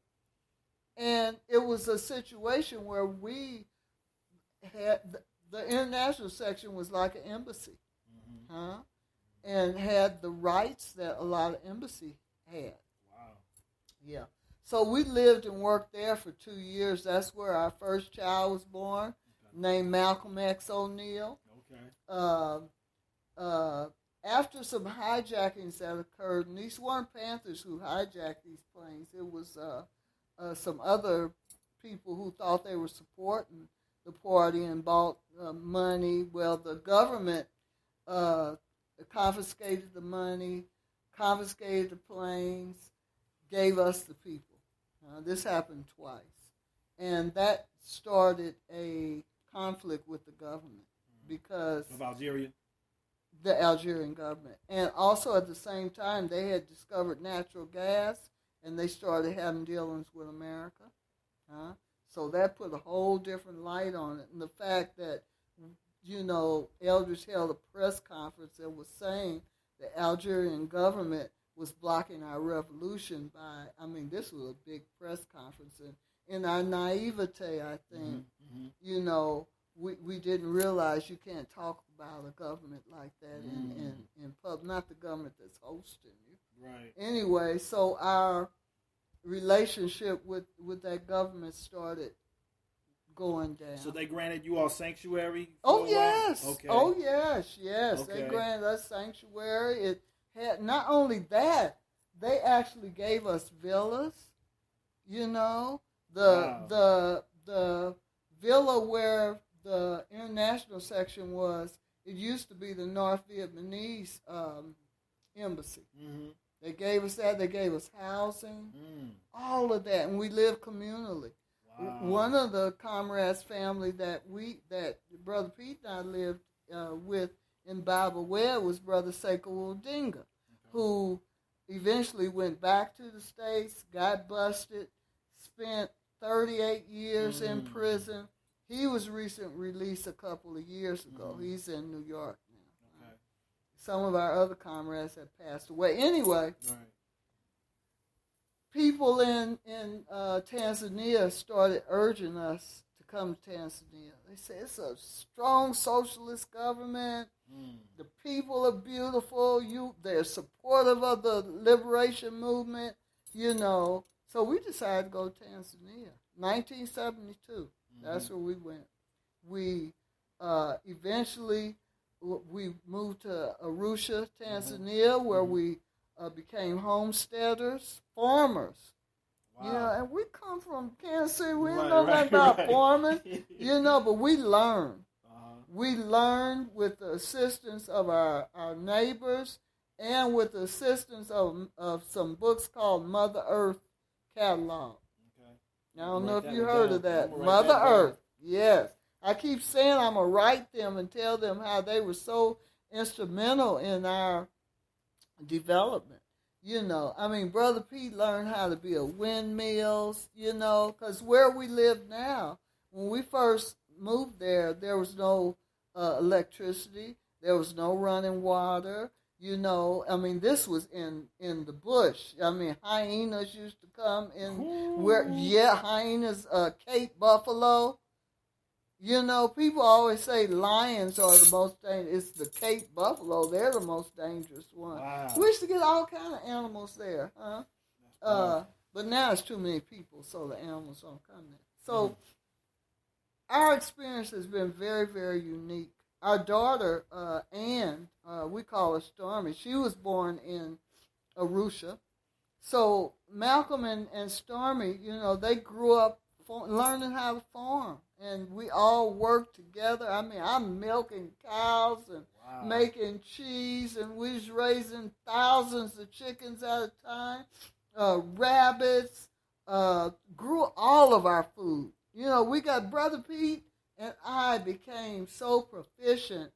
And it was a situation where we had, the international section was like an embassy, and had the rights that a lot of embassy had. Wow. Yeah. So we lived and worked there for 2 years. That's where our first child was born, named Malcolm X. O'Neal. Okay. After some hijackings that occurred, and these weren't Panthers who hijacked these planes, it was some other people who thought they were supporting the party and bought money. Well, the government confiscated the money, confiscated the planes, gave us the people. This happened twice. And that started a conflict with the government because... Of Algeria? The Algerian government. And also at the same time, they had discovered natural gas, and they started having dealings with America. So that put a whole different light on it. And the fact that, Eldridge held a press conference that was saying the Algerian government was blocking our revolution this was a big press conference. And in our naivete, I think, we didn't realize you can't talk about a government like that in public, not the government that's hosting you. Right. Anyway, so our relationship with that government started going down. So they granted you all sanctuary? Oh, yes. Okay. Oh, yes. Okay. They granted us sanctuary. It had, not only that, they actually gave us villas. The villa where the international section was, it used to be the North Vietnamese embassy. Mm-hmm. They gave us that. They gave us housing, all of that, and we lived communally. Wow. One of the comrades' family that Brother Pete and I lived with in Bible Web was Brother Sekou Odinga, who eventually went back to the States, got busted, spent 38 years in prison. He was recently released a couple of years ago. He's in New York now. Okay. Some of our other comrades have passed away. Anyway, people in Tanzania started urging us to come to Tanzania. They said it's a strong socialist government. The people are beautiful. They're supportive of the liberation movement. So we decided to go to Tanzania. 1972. That's where we went. We eventually we moved to Arusha, Tanzania, where we became homesteaders, farmers. Wow. And we come from Kansas City. We didn't know nothing about farming, but we learned. We learned with the assistance of our neighbors and with the assistance of some books called Mother Earth Catalog. I don't know if you heard of that. Mother Earth. Yes. I keep saying I'm going to write them and tell them how they were so instrumental in our development. Brother Pete learned how to build windmills, because where we live now, when we first moved there was no electricity. There was no running water. You know, I mean, this was in the bush. I mean, hyenas used to come in hyenas, Cape buffalo. You know, people always say lions are the most dangerous. It's the Cape buffalo. They're the most dangerous one. Wow. We used to get all kind of animals there, huh? But now it's too many people, so the animals don't come there. So our experience has been very, very unique. Our daughter, Ann, we call her Stormy, she was born in Arusha. So Malcolm and Stormy, you know, they grew up learning how to farm. And we all worked together. I mean, I'm milking cows and making cheese, and we was raising thousands of chickens at a time, rabbits, grew all of our food. You know, we got Brother Pete and I became so proficient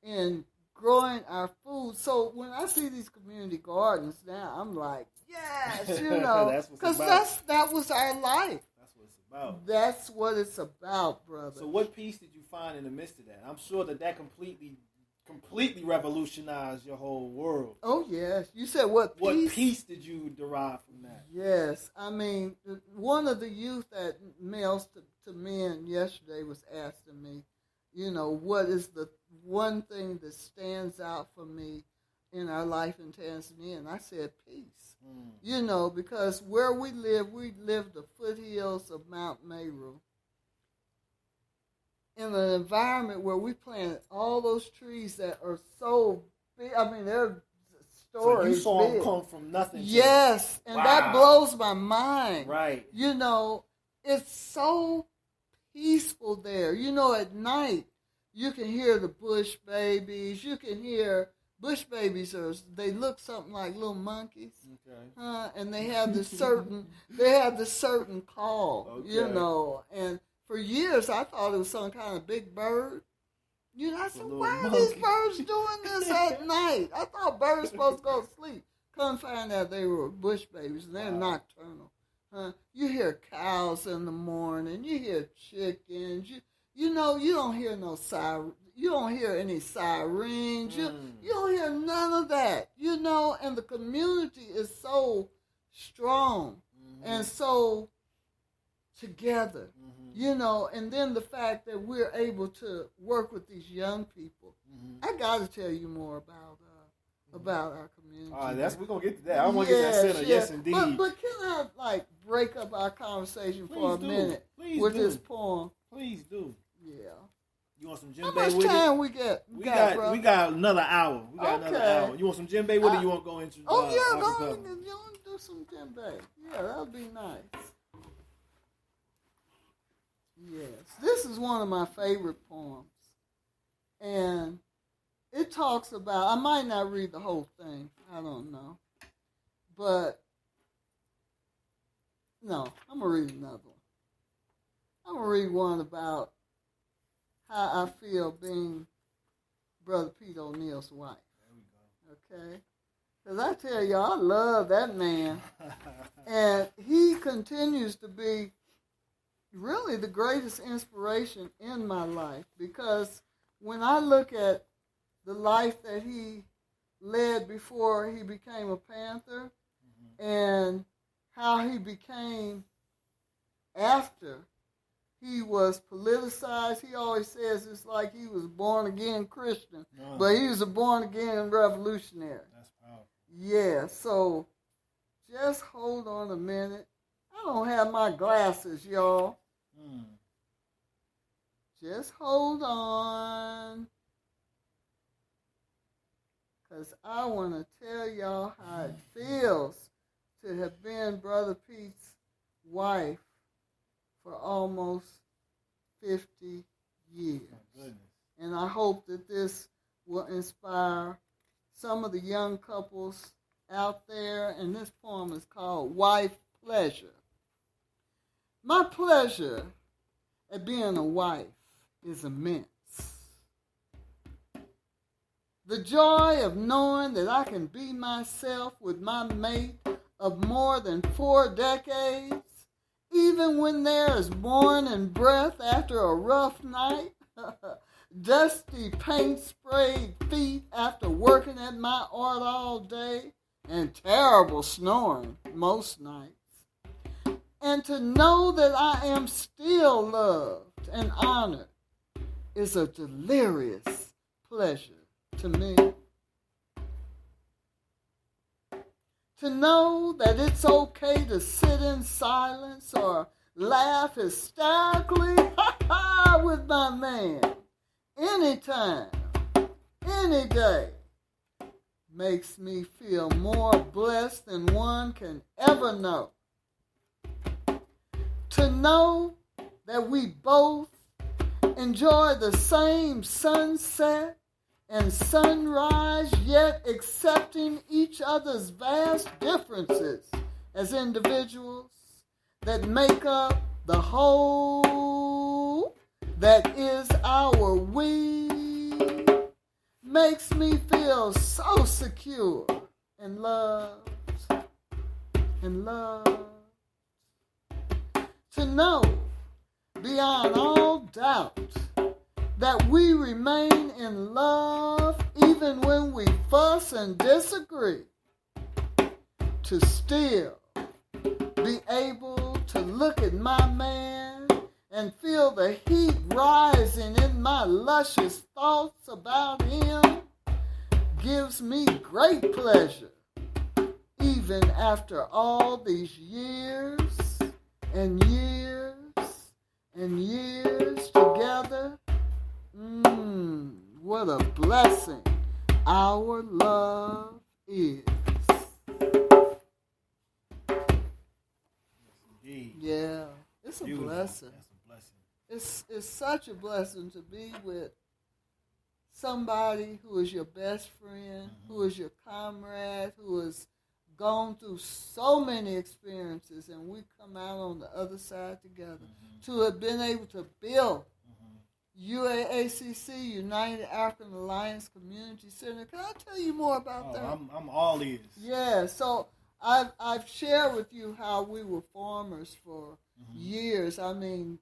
in growing our food. So when I see these community gardens now, I'm like, yes, you know, because that was our life. About. That's what it's about, brother. So what peace did you find in the midst of that? I'm sure that completely revolutionized your whole world. Oh, yes. You said what peace? What peace did you derive from that? Yes. I mean, one of the youth at Males to Men yesterday was asking me, you know, what is the one thing that stands out for me in our life in Tanzania? And I said peace. You know, because where we live the foothills of Mount Meru in an environment where we planted all those trees that are so big. I mean, they're stories. So you saw big. them come from nothing. Yes, and that blows my mind. Right. You know, it's so peaceful there. You know, at night, you can hear the bush babies. You can hear... Bush babies they look something like little monkeys, and they have this certain call, you know. And for years, I thought it was some kind of big bird. You know, I said, why are these birds doing this at night? I thought birds supposed to go to sleep. Come find out they were bush babies, and they're nocturnal. You hear cows in the morning. You hear chickens. You know, you don't hear no siren. You don't hear any sirens. You don't hear none of that, you know, and the community is so strong and so together, you know, and then the fact that we're able to work with these young people. I got to tell you more about our community. All right, we're going to get to that. I want to get that center. Yes, indeed. But can I, break up our conversation for a minute with this poem? Please do. Yeah. You want some djembe with it? How much time we got another hour. Another hour. You want some djembe with it? You want to go into go on and do some djembe. Yeah, that would be nice. Yes. This is one of my favorite poems. And it talks about, I might not read the whole thing. I don't know. But, no, I'm going to read another one. I'm going to read one about how I feel being Brother Pete O'Neill's wife. There we go. Okay? Because I tell you, I love that man. And he continues to be really the greatest inspiration in my life. Because when I look at the life that he led before he became a Panther and how he became after he was politicized. He always says it's like he was born-again Christian, but he was a born-again revolutionary. That's powerful. Yeah, so just hold on a minute. I don't have my glasses, y'all. Just hold on. Because I want to tell y'all how it feels to have been Brother Pete's wife for almost 50 years. And I hope that this will inspire some of the young couples out there. And this poem is called Wife Pleasure. My pleasure at being a wife is immense. The joy of knowing that I can be myself with my mate of more than 4 decades, even when there is mourning breath after a rough night. dusty paint-sprayed feet after working at my art all day, and terrible snoring most nights. And to know that I am still loved and honored is a delirious pleasure to me. To know that it's okay to sit in silence or laugh hysterically with my man anytime, any day, makes me feel more blessed than one can ever know. To know that we both enjoy the same sunset and sunrise, yet accepting each other's vast differences as individuals that make up the whole that is our we, makes me feel so secure and loved. To know beyond all doubt that we remain in love even when we fuss and disagree, to still be able to look at my man and feel the heat rising in my luscious thoughts about him gives me great pleasure, even after all these years and years and years together. What a blessing our love is. Indeed. Yeah, it's a Beautiful. blessing. That's a blessing. It's such a blessing to be with somebody who is your best friend, who is your comrade, who has gone through so many experiences, and we come out on the other side together. To have been able to build UAACC, United African Alliance Community Center. Can I tell you more about that? I'm all ears. Yeah, so I've shared with you how we were farmers for years. I mean,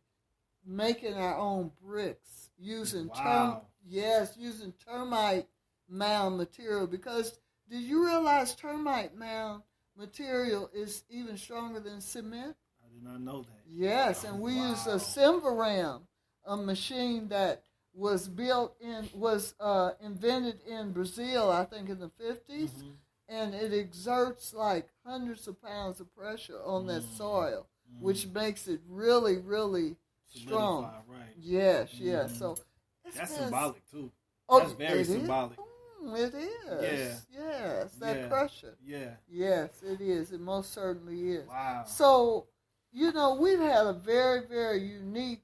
making our own bricks, using using termite mound material, because did you realize termite mound material is even stronger than cement? I did not know that. Yes, and we used a Simvaram, a machine that was invented in Brazil, I think in the 50s, and it exerts like hundreds of pounds of pressure on that soil, which makes it really, really strong. Right. Yes, yes. So that's symbolic too. Oh, That's very symbolic. It is. Yes, that pressure. Yeah. Yes, it is. It most certainly is. Wow. So, we've had a very, very unique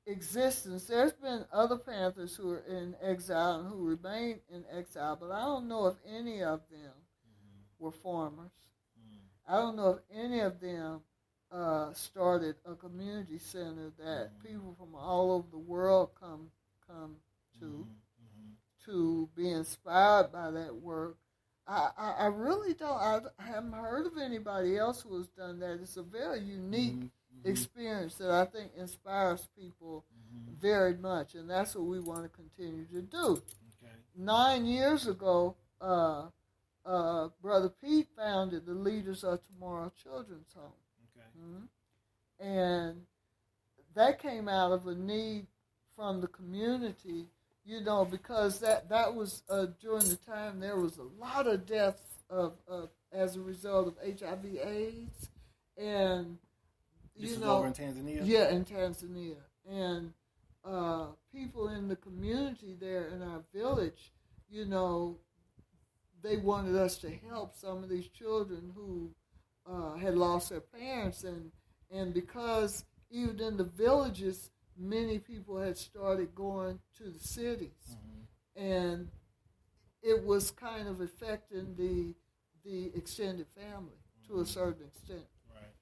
existence. There's been other Panthers who are in exile and who remain in exile, but I don't know if any of them were farmers. I don't know if any of them started a community center that people from all over the world come to be inspired by that work. I really don't. I haven't heard of anybody else who has done that. It's a very unique experience that I think inspires people very much, and that's what we want to continue to do. Okay. 9 years ago, Brother Pete founded the Leaders of Tomorrow Children's Home. Okay. And that came out of a need from the community, because that was during the time there was a lot of deaths as a result of HIV/AIDS, and This is over in Tanzania? Yeah, in Tanzania. And people in the community there in our village, they wanted us to help some of these children who had lost their parents, and because even in the villages, many people had started going to the cities, and it was kind of affecting the extended family to a certain extent. Right.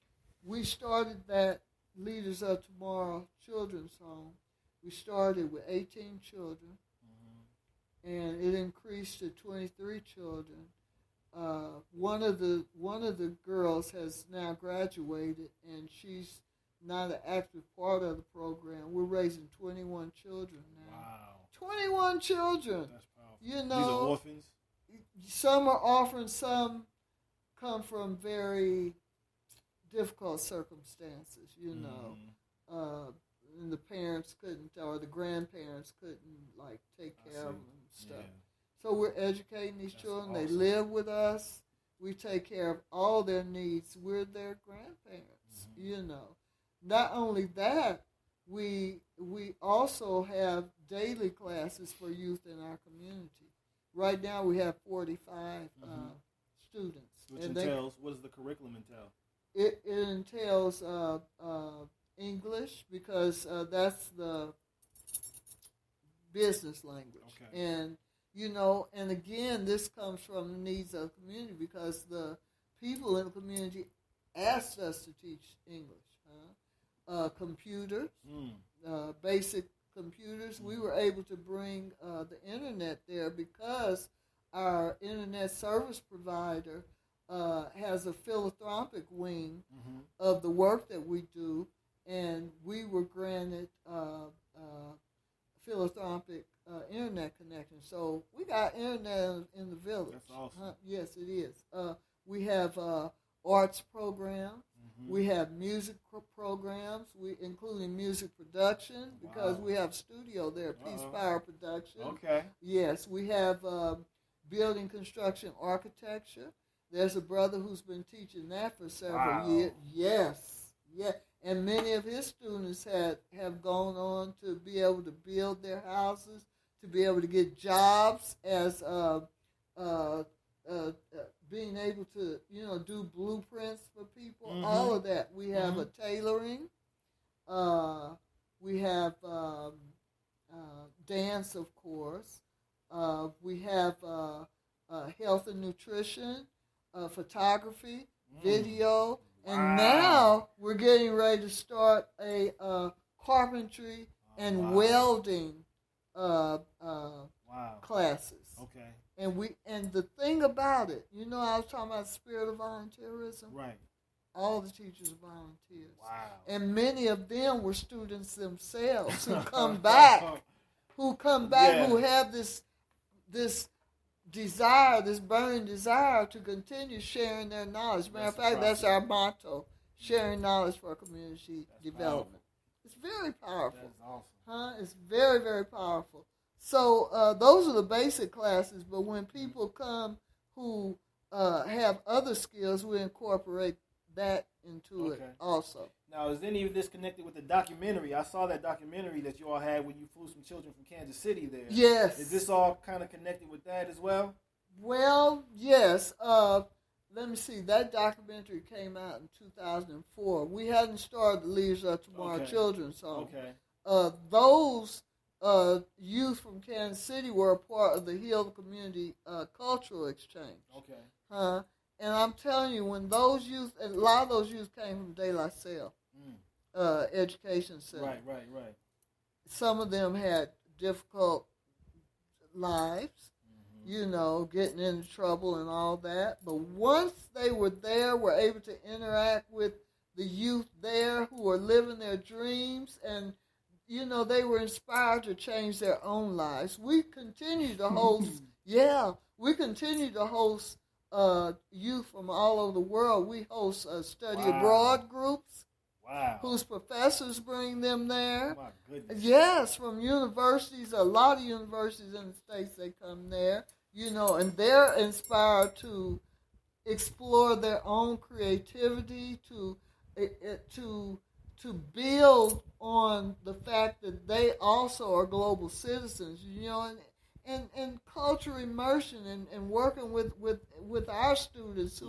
We started that Leaders of Tomorrow Children's Home. We started with 18 children, and it increased to 23 children. One of the girls has now graduated, and she's not an active part of the program. We're raising 21 children now. Wow. 21 children. That's powerful. You These are know, orphans? some are orphans, some come from very difficult circumstances, you know. And the parents couldn't, or the grandparents couldn't, like, take care of them and stuff. Yeah. So we're educating these children. Awesome. They live with us. We take care of all their needs. We're their grandparents, you know. Not only that, we also have daily classes for youth in our community. Right now we have 45 students. Which entails, what does the curriculum entail? It entails English, because that's the business language. Okay. And, you know, and again, this comes from the needs of the community, because the people in the community asked us to teach English. Computers, basic computers. We were able to bring the internet there because our internet service provider has a philanthropic wing of the work that we do, and we were granted philanthropic internet connection. So we got internet in the village. That's awesome. Yes, it is. We have arts programs. We have music programs, including music production, because we have studio there, Peace Power Production. Okay. Yes, we have building construction architecture. There's a brother who's been teaching that for several years. Yes, yeah. And many of his students have gone on to be able to build their houses, to be able to get jobs as being able to, you know, do blueprints for people, all of that. We have a tailoring. We have dance, of course. We have health and nutrition, photography, video. And now we're getting ready to start a carpentry and welding classes. Okay. And the thing about it, you know, I was talking about the spirit of volunteerism. Right. All the teachers are volunteers. Wow. And many of them were students themselves who come back, who have this desire, this burning desire to continue sharing their knowledge. Matter of fact, that's our motto: sharing knowledge for community development. Powerful. It's very powerful. That's awesome. It's very, very powerful. So those are the basic classes, but when people come who have other skills, we incorporate that into it also. Now, is any of this connected with the documentary? I saw that documentary that you all had when you flew some children from Kansas City there. Yes. Is this all kind of connected with that as well? Well, yes. Let me see. That documentary came out in 2004. We hadn't started the Leaders of Tomorrow Children's Home. Okay. Those youth from Kansas City were a part of the Heal Community Cultural Exchange. Okay. And I'm telling you, when those youth, a lot of those youth came from De La Salle Education Center. Right. Some of them had difficult lives, you know, getting into trouble and all that. But once they were there, were able to interact with the youth there who were living their dreams, and you know, they were inspired to change their own lives. We continue to host, youth from all over the world. We host study abroad groups. Wow. Whose professors bring them there. Oh, my goodness. Yes, from universities, a lot of universities in the States, they come there, you know, and they're inspired to explore their own creativity, to build on the fact that they also are global citizens, you know, and cultural immersion and working with our students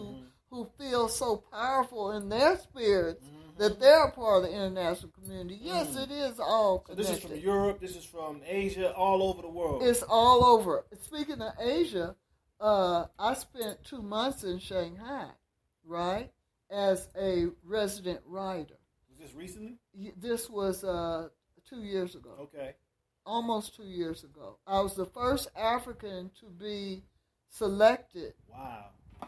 who feel so powerful in their spirits that they're a part of the international community. Yes, it is all connected. So this is from Europe, this is from Asia, all over the world. It's all over. Speaking of Asia, I spent 2 months in Shanghai, right, as a resident writer. This recently? This was 2 years ago. Okay. Almost 2 years ago. I was the first African to be selected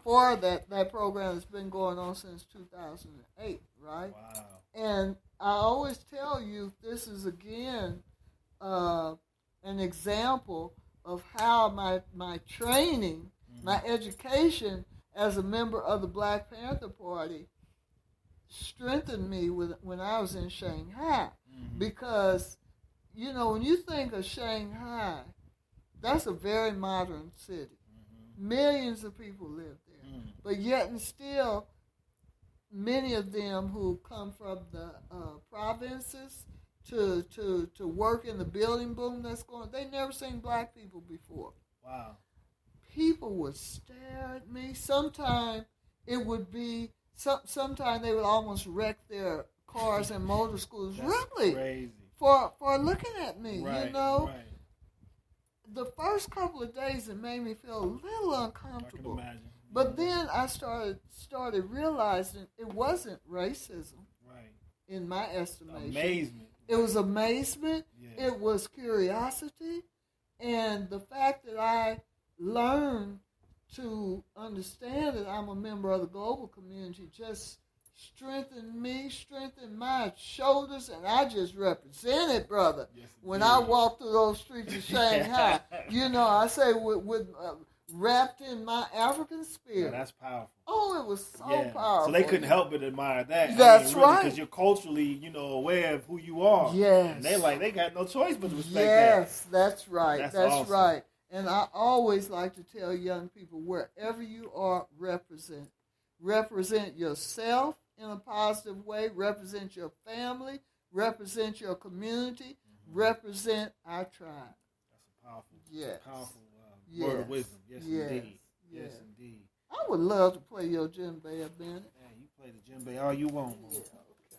for that program that's been going on since 2008, right? Wow. And I always tell you, this is again an example of how my training, my education as a member of the Black Panther Party strengthened me when I was in Shanghai. Because, you know, when you think of Shanghai, that's a very modern city. Millions of people live there. But yet and still, many of them who come from the provinces to work in the building boom that's going, they never seen black people before. Wow. People would stare at me. Sometimes it would be, sometimes they would almost wreck their cars and motor scooters. That's really? Crazy. For looking at me, Right, you know? Right. The first couple of days, it made me feel a little uncomfortable. I can imagine. But then I started realizing it wasn't racism, Right. in my estimation. Amazement. It was amazement. Yeah. It was curiosity. And the fact that I learned to understand that I'm a member of the global community just strengthened me, strengthened my shoulders, and I just represented, brother. Yes, when I walked through those streets of Shanghai, you know, I say with wrapped in my African spirit. Yeah, that's powerful. Oh, it was so Yeah. powerful. So they couldn't help but admire that. That's really, right. Because you're culturally, you know, aware of who you are. Yes. And they got no choice but to respect Yes, that's right. That's That's awesome. right. And I always like to tell young people, wherever you are, represent. Represent yourself in a positive way. Represent your family. Represent your community. Represent our tribe. That's a powerful, Yes. powerful Yes. word of wisdom. Yes, indeed. Yes, Yes. indeed. I would love to play your djembe, Bennett. Man, you play the djembe all you want. Man. Yeah, okay.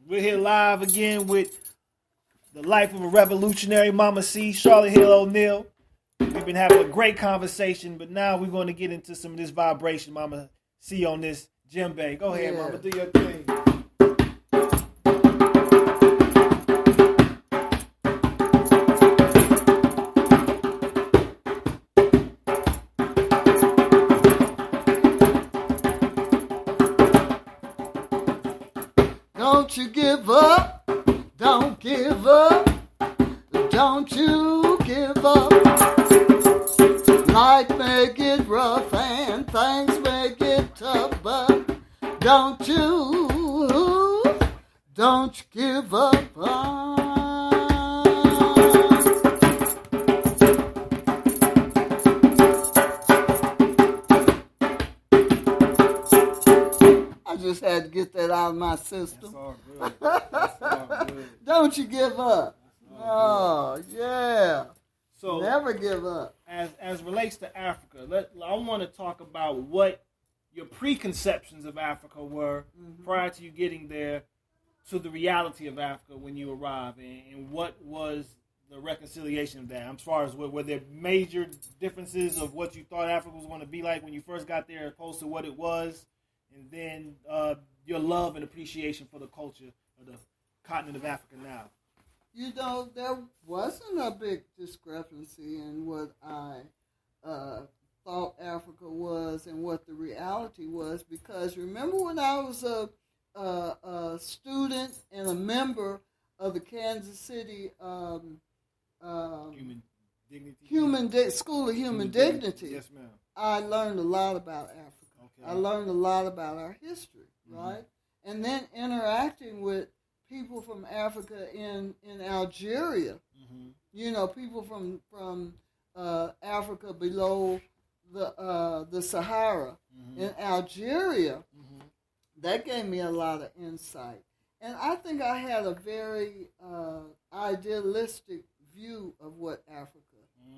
We're here live again with the life of a revolutionary, Mama C, Charlotte Hill O'Neal. We've been having a great conversation, but now we're going to get into some of this vibration, Mama C, on this djembe. Go ahead, Yeah. Mama, do your thing. Don't you give up. Don't give up. Don't you give up. Life may get rough and things may get tough, but don't you give up. I just had to get that out of my system. That's all good. That's all good. Don't you give up. Oh, yeah. So, Never give up. as relates to Africa, I want to talk about what your preconceptions of Africa were prior to you getting there to the reality of Africa when you arrived, and what was the reconciliation of that? As far as were there major differences of what you thought Africa was going to be like when you first got there opposed to what it was, and then your love and appreciation for the culture of the continent of Africa now? You know, there wasn't a big discrepancy in what I thought Africa was and what the reality was, because remember when I was a student and a member of the Kansas City Human dignity. School of Human Dignity, Yes, ma'am. I learned a lot about Africa. Okay. I learned a lot about our history, right? And then interacting with people from Africa in Algeria, you know, people from Africa below the Sahara in Algeria, that gave me a lot of insight. And I think I had a very idealistic view of what Africa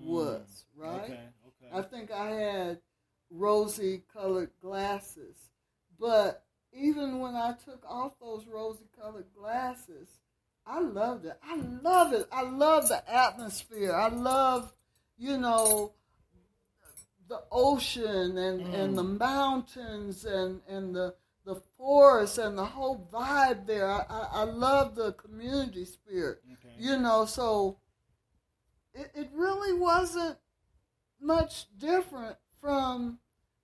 was, right? Okay. I think I had rosy-colored glasses. But even when I took off those rosy-colored glasses, I loved it. I love it. I love the atmosphere. I love, you know, the ocean and the mountains and the forest and the whole vibe there. I love the community spirit. Okay. You know, so it really wasn't much different from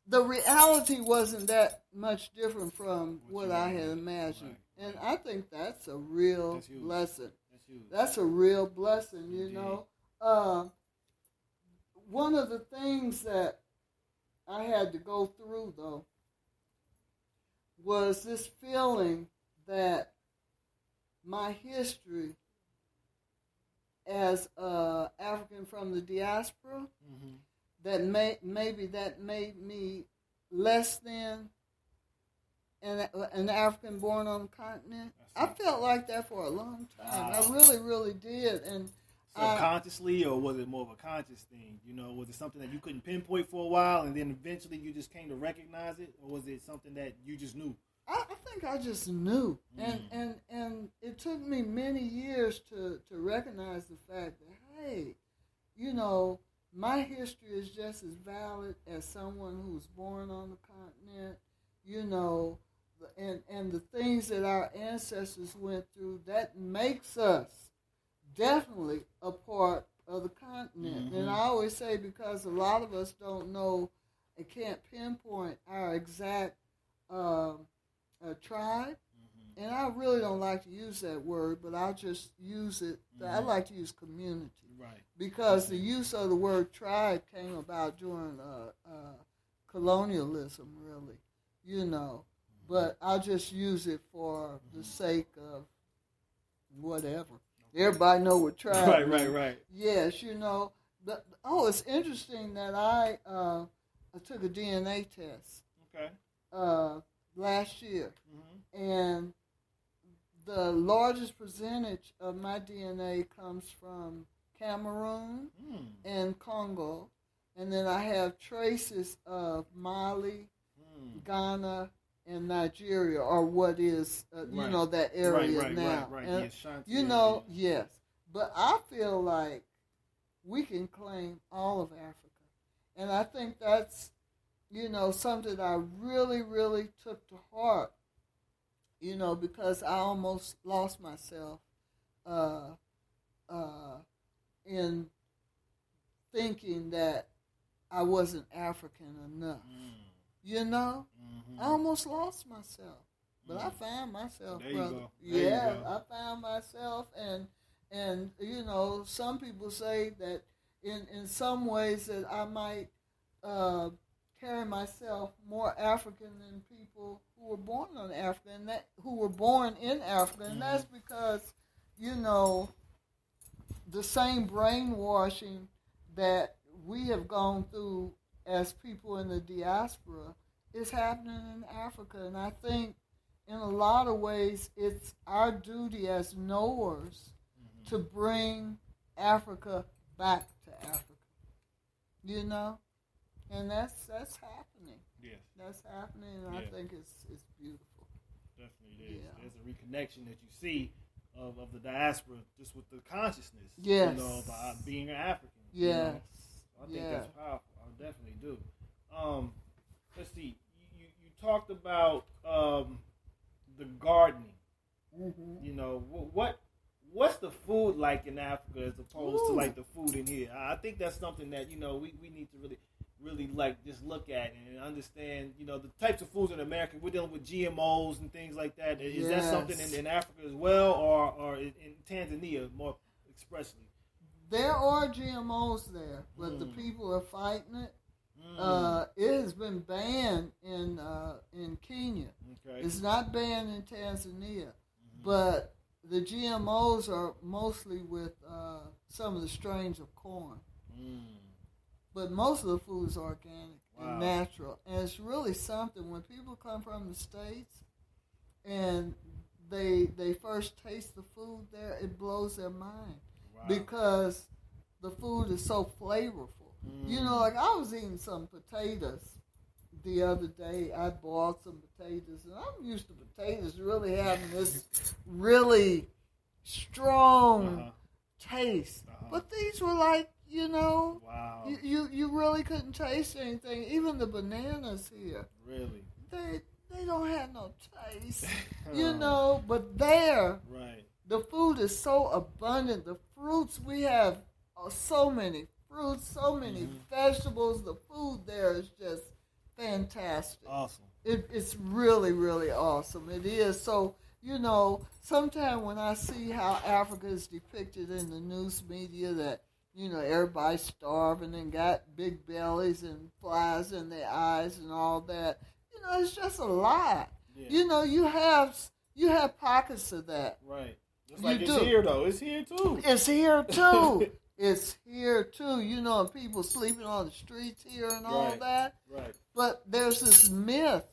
the reality wasn't that much different from what I had imagined. Right. And I think that's a real blessing. That's huge. That's a real blessing, you Indeed. know. One of the things that I had to go through, though, was this feeling that my history as African from the diaspora, Mm-hmm. that maybe that made me less than an African born on the continent. I felt like that for a long time. I really, really did. And subconsciously, or was it more of a conscious thing? You know, was it something that you couldn't pinpoint for a while, and then eventually you just came to recognize it, or was it something that you just knew? I think I just knew, and it took me many years to recognize the fact that, hey, you know, my history is just as valid as someone who's born on the continent, you know, and the things that our ancestors went through, that makes us definitely a part of the continent. And I always say, because a lot of us don't know and can't pinpoint our exact tribe, and I really don't like to use that word, but I'll just use it. I like to use community, right? Because the use of the word tribe came about during colonialism, really, you know. But I'll just use it for the sake of whatever. Everybody know what tribe. Right. Yes, you know. It's interesting that I took a DNA test. Okay. Last year, and the largest percentage of my DNA comes from Cameroon and Congo, and then I have traces of Mali, Ghana, and Nigeria, or what is you know, that area now. Right. And, Ashanti you know, yes, but I feel like we can claim all of Africa, and I think that's, you know, something I really, really took to heart, you know, because I almost lost myself in thinking that I wasn't African enough. You know? I almost lost myself. But I found myself, there brother. You go. I found myself, and you know, some people say that in some ways that I might carry myself more African than people who were born in Africa, and that's because, you know, the same brainwashing that we have gone through as people in the diaspora is happening in Africa, and I think in a lot of ways it's our duty as knowers to bring Africa back to Africa, you know. And that's happening. Yes. That's happening, and I think it's beautiful. Definitely it is. Yeah. There's a reconnection that you see of the diaspora just with the consciousness. Yes. You know, about being an African. Yes. You know? I think that's powerful. I definitely do. Let's see. You talked about the gardening. You know, what's the food like in Africa as opposed to like the food in here? I think that's something that, you know, we need to really like just look at and understand, you know, the types of foods in America. We're dealing with GMOs and things like that. Is that something in Africa as well, or in Tanzania more expressly? There are GMOs there, but the people are fighting it. It has been banned in Kenya. Okay. It's not banned in Tanzania, but the GMOs are mostly with some of the strains of corn. But most of the food is organic and natural. And it's really something when people come from the States and they first taste the food there, it blows their mind. Because the food is so flavorful. You know, like I was eating some potatoes the other day. I boiled some potatoes, and I'm used to potatoes really having this really strong taste. But these were like, you know, you really couldn't taste anything. Even the bananas here. Really? They don't have no taste. You know, but there, the food is so abundant. The fruits, we have so many fruits, so many vegetables. The food there is just fantastic. Awesome. It's really, really awesome. It is. So, you know, sometimes when I see how Africa is depicted in the news media, that, you know, everybody's starving and got big bellies and flies in their eyes and all that, you know, it's just a lie. Yeah. You know, you have pockets of that. Right. It's like You it's do. here, though. It's here, too. It's here, too. It's here, too. You know, and people sleeping on the streets here and all Right. that. Right. But there's this myth,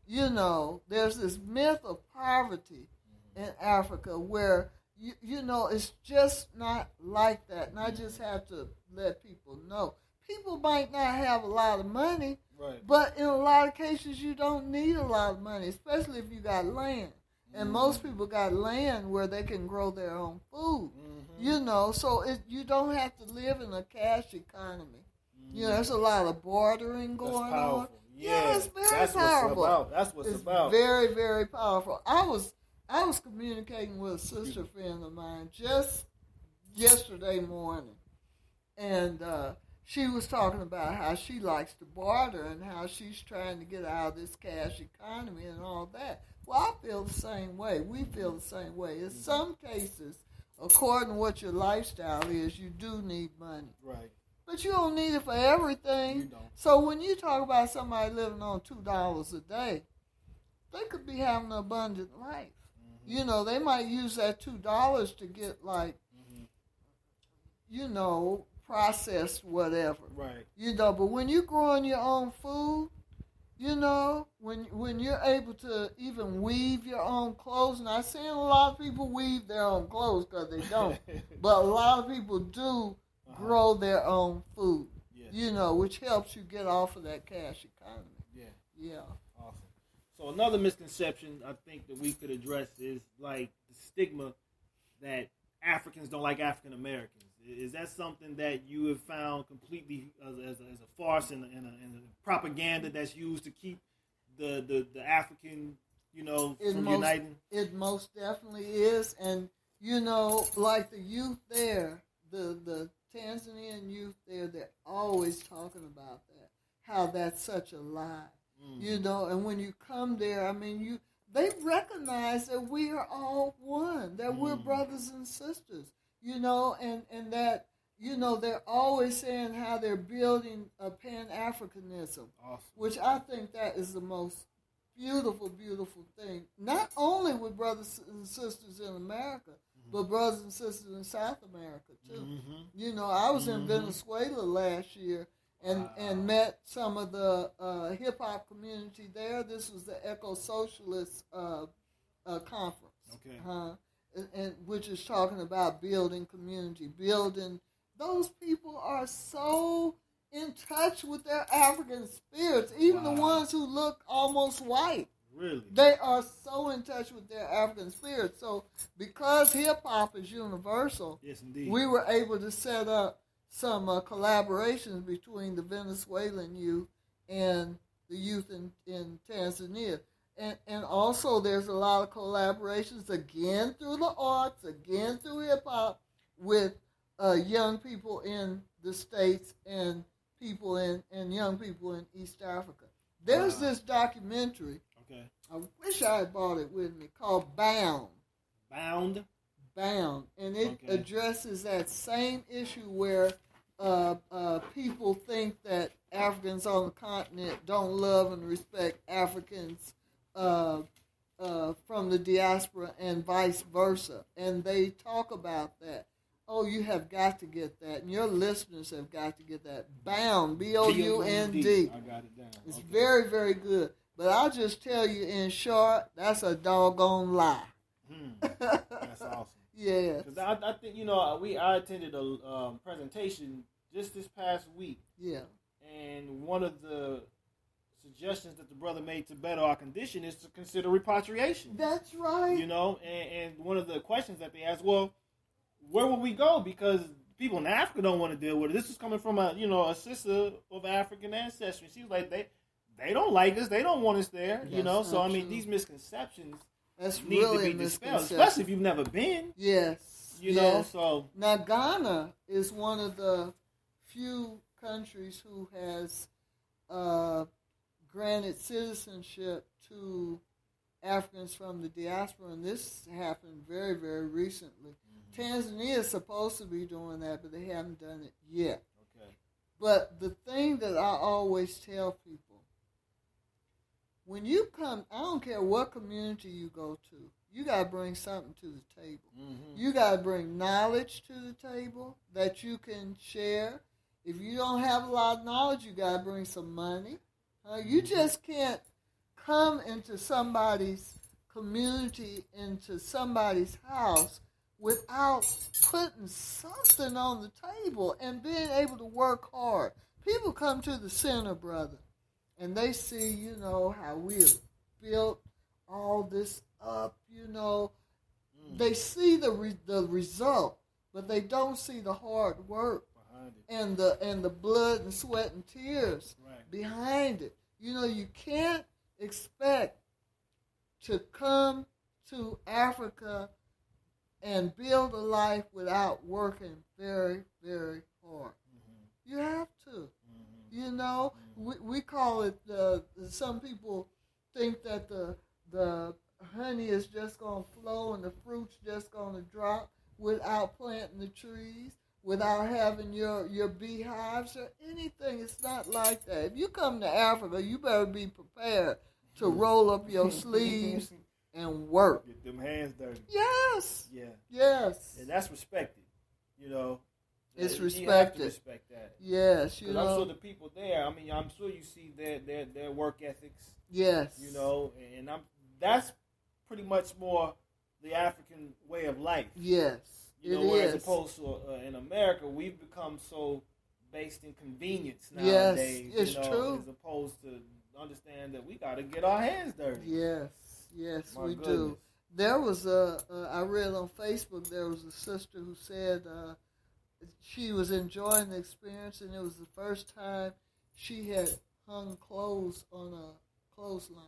you know, there's this myth of poverty in Africa where, you know, it's just not like that. And I just have to let people know. People might not have a lot of money, Right. but in a lot of cases you don't need a lot of money, especially if you got land. And most people got land where they can grow their own food. You know, so you don't have to live in a cash economy. You know, there's a lot of bartering That's going on. powerful. Yeah, it's very that's powerful. What's about. That's what's It's about. very, very powerful. I was communicating with a sister friend of mine just yesterday morning, and she was talking about how she likes to barter and how she's trying to get out of this cash economy and all that. Well, I feel the same way. We feel the same way. In some cases, according to what your lifestyle is, you do need money. Right. But you don't need it for everything. You don't. So when you talk about somebody living on $2 a day, they could be having an abundant life. You know, they might use that $2 to get, like, you know, processed whatever. Right. You know, but when you're growing your own food, you know, when you're able to even weave your own clothes, and I'm saying a lot of people weave their own clothes because they don't, but a lot of people do grow their own food, Yes. you know, which helps you get off of that cash economy. Yeah. Yeah. Awesome. So another misconception I think that we could address is like the stigma that Africans don't like African Americans. Is that something that you have found completely as a farce and a propaganda that's used to keep the African, you know, from uniting? It most definitely is. And, you know, like the youth there, the Tanzanian youth there, they're always talking about that, how that's such a lie. You know, and when you come there, I mean, they recognize that we are all one, that we're brothers and sisters, you know, and that, you know, they're always saying how they're building a Pan-Africanism, Awesome. which I think that is the most beautiful, beautiful thing. Not only with brothers and sisters in America, but brothers and sisters in South America, too. You know, I was in Venezuela last year and met some of the hip-hop community there. This was the Eco-Socialist conference. Okay. And which is talking about building community, building. Those people are so in touch with their African spirits, even the ones who look almost white. Really? They are so in touch with their African spirit. So because hip-hop is universal, Yes, indeed. we were able to set up some collaborations between the Venezuelan youth and the youth in Tanzania. And also there's a lot of collaborations, again through the arts, again through hip-hop, with young people in the States and people and young people in East Africa. There's this documentary, Okay. I wish I had brought it with me, called Bound. Bound? Bound. And it Okay. addresses that same issue where people think that Africans on the continent don't love and respect Africans from the diaspora and vice versa. And they talk about that. Oh, you have got to get that. And your listeners have got to get that. Bound, B-O-U-N-D. I got it down. It's Okay. very, very good. But I'll just tell you in short, that's a doggone lie. That's awesome. Yes. Because I think, you know, I attended a presentation just this past week. Yeah. And one of the suggestions that the brother made to better our condition is to consider repatriation. That's right. You know, and one of the questions that they asked, well, where will we go? Because people in Africa don't want to deal with it. This is coming from a sister of African ancestry. She was like, they don't like us. They don't want us there. You That's know, so not I mean, true. these misconceptions That's need really to be a dispelled, misconception. especially if you've never been. Yes. You know, yes. so Now, Ghana is one of the few countries who has granted citizenship to Africans from the diaspora, and this happened very, very recently. Tanzania is supposed to be doing that, but they haven't done it yet. Okay. But the thing that I always tell people, when you come, I don't care what community you go to, you got to bring something to the table. Mm-hmm. You got to bring knowledge to the table that you can share. If you don't have a lot of knowledge, you got to bring some money. You just can't come into somebody's community, into somebody's house, without putting something on the table and being able to work hard. People come to the center, brother, and they see, you know, how we have built all this up, you know. They see the result, but they don't see the hard work and the blood and sweat and tears behind it. You know, you can't expect to come to Africa and build a life without working very, very hard. You have to. You know, we call it, some people think that the honey is just going to flow and the fruit's just going to drop without planting the trees, without having your beehives or anything. It's not like that. If you come to Africa, you better be prepared to roll up your sleeves and work. Get them hands dirty. Yes. Yeah. Yes. And that's respected, you know. It's You respected. have to respect that. Yes, you Because know. I'm sure the people there, I mean, I'm sure you see their work ethics, Yes. you know, and that's pretty much more the African way of life. Yes. You know, as opposed to in America, we've become so based in convenience nowadays. Yes, it's true. As opposed to understand that we got to get our hands dirty. Yes, yes, My we goodness. do. There was I read on Facebook, there was a sister who said she was enjoying the experience, and it was the first time she had hung clothes on a clothesline,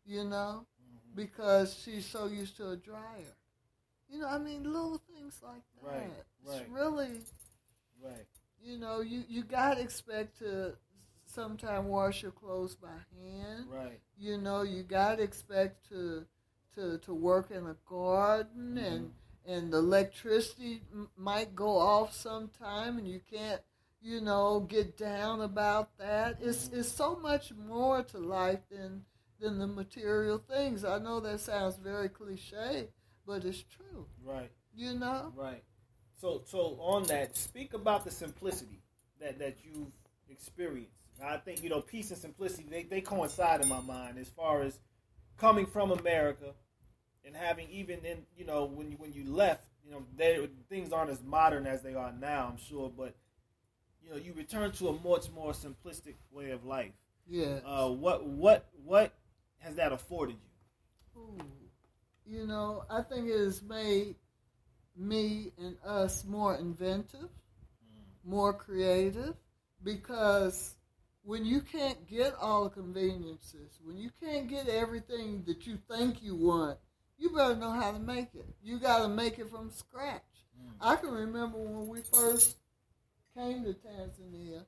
you know, because she's so used to a dryer. You know, I mean, little things like that. Right. It's really, you know, you got to expect to sometime wash your clothes by hand. Right. You know, you got to expect to work in a garden, and the electricity might go off sometime, and you can't, you know, get down about that. It's so much more to life than the material things. I know that sounds very cliche, but it's true. Right. You know? Right. So on that, speak about the simplicity that you've experienced. I think, you know, peace and simplicity, they coincide in my mind as far as coming from America and having, even in, you know, when you left, you know, things aren't as modern as they are now, I'm sure, but, you know, you return to a much more simplistic way of life. Yeah. What has that afforded you? Ooh. You know, I think it has made me and us more inventive, more creative, because when you can't get all the conveniences, when you can't get everything that you think you want, you better know how to make it. You got to make it from scratch. I can remember when we first came to Tanzania,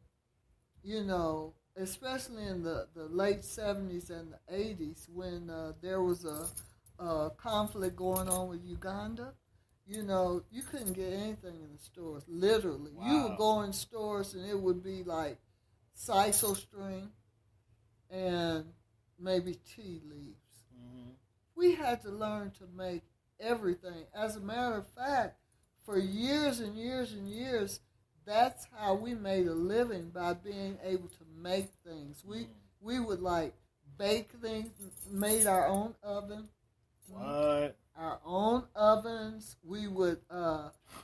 you know, especially in the late 70s and the 80s, when there was a conflict going on with Uganda. You know, you couldn't get anything in the stores, literally. Wow. You would go in stores and it would be like sisal string and maybe tea leaves. We had to learn to make everything. As a matter of fact, for years and years and years, that's how we made a living, by being able to make things. We would like bake things, made our own oven. What? Our own ovens. We would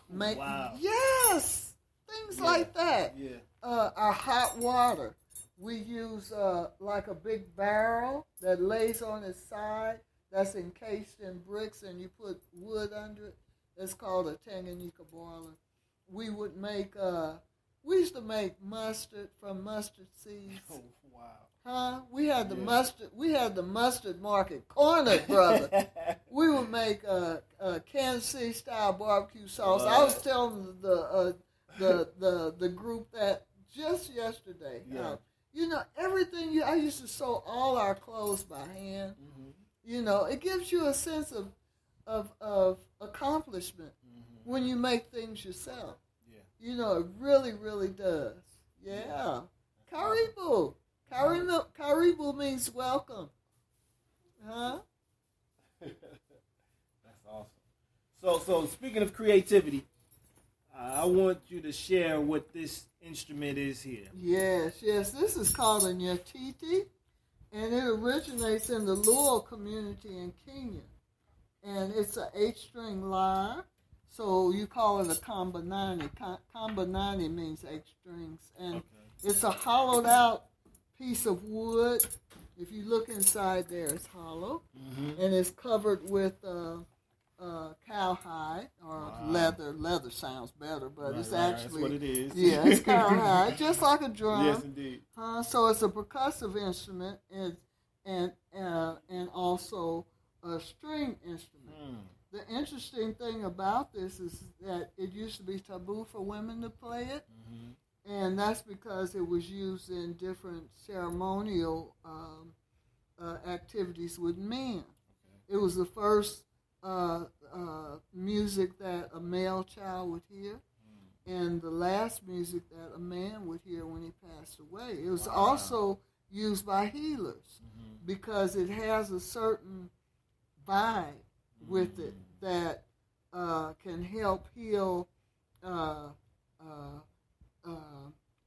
make, Wow. yes, things like that. Yeah. Our hot water. We use like a big barrel that lays on its side, that's encased in bricks, and you put wood under it. It's called a Tanganyika boiler. We would make, we used to make mustard from mustard seeds. Oh, wow. Huh? We had the mustard. We had the mustard market cornered, brother. We would make Kansas City style barbecue sauce. I was telling the group that just yesterday. You know, everything I used to sew all our clothes by hand. Mm-hmm. You know, it gives you a sense of accomplishment when you make things yourself. Yeah. You know, it really, really does. Yeah. Karibu. Karibu means welcome. Huh? That's awesome. So speaking of creativity, I want you to share what this instrument is here. Yes. This is called a nyatiti, and it originates in the Luo community in Kenya. And it's an 8-string lyre, so you call it a kambanani. Kambanani means 8 strings. And it's a hollowed out piece of wood. If you look inside there, it's hollow. Mm-hmm. And it's covered with cowhide or leather. Leather sounds better, but it's actually... That's what it is. Yeah, it's cowhide, just like a drum. Yes, indeed. So it's a percussive instrument and also a string instrument. The interesting thing about this is that it used to be taboo for women to play it, and that's because it was used in different ceremonial activities with men. It was the first music that a male child would hear, and the last music that a man would hear when he passed away. It was also used by healers because it has a certain vibe with it that can help heal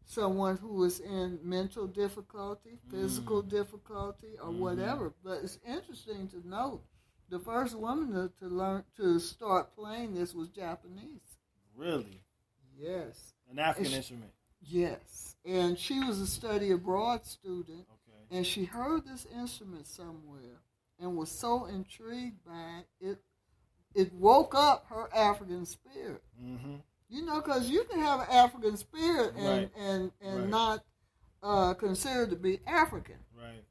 someone who is in mental difficulty, physical difficulty, or whatever. But it's interesting to note the first woman to start playing this was Japanese. Really? Yes. An African instrument. Yes. And she was a study abroad student, and she heard this instrument somewhere and was so intrigued by it, it woke up her African spirit. Mm-hmm. You know, because you can have an African spirit and not considered to be African. Right.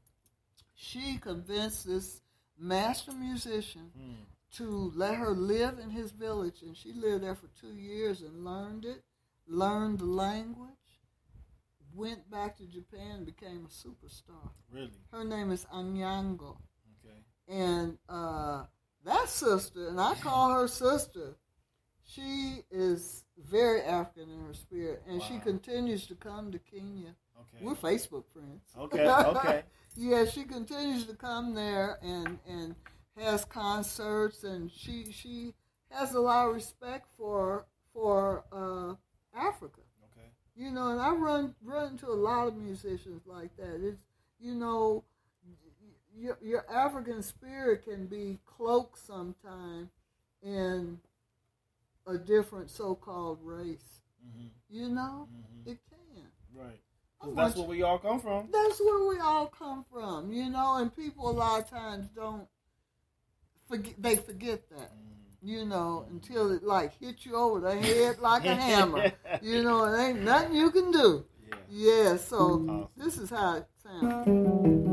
She convinced this master musician to let her live in his village, and she lived there for 2 years and learned the language, went back to Japan, and became a superstar. Really? Her name is Anyango. Okay. And that sister, and I call her sister, she is very African in her spirit, and she continues to come to Kenya. Okay. We're Facebook friends. Okay. Yeah, she continues to come there and has concerts, and she has a lot of respect for Africa. Okay. You know, and I run into a lot of musicians like that. It's, you know, your African spirit can be cloaked sometime in a different so-called race. Mm-hmm. You know, it can. Right. That's where we all come from. That's where we all come from, you know, and people a lot of times they forget that, you know, until it like hits you over the head like a hammer. You know, it ain't nothing you can do. Yeah, so awesome. This is how it sounds.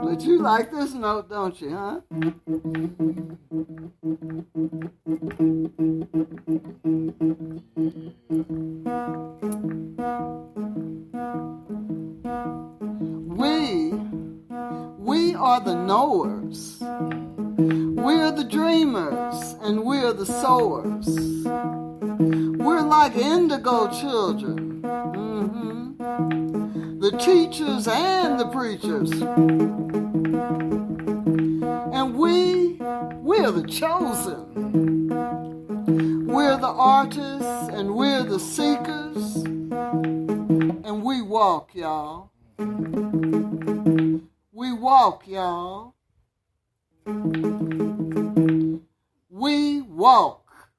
But you like this note, don't you, huh? We are the knowers. We're the dreamers, and we're the sowers. We're like indigo children. The teachers and the preachers. And we're the chosen. We're the artists and we're the seekers. And we walk, y'all. We walk, y'all. We walk.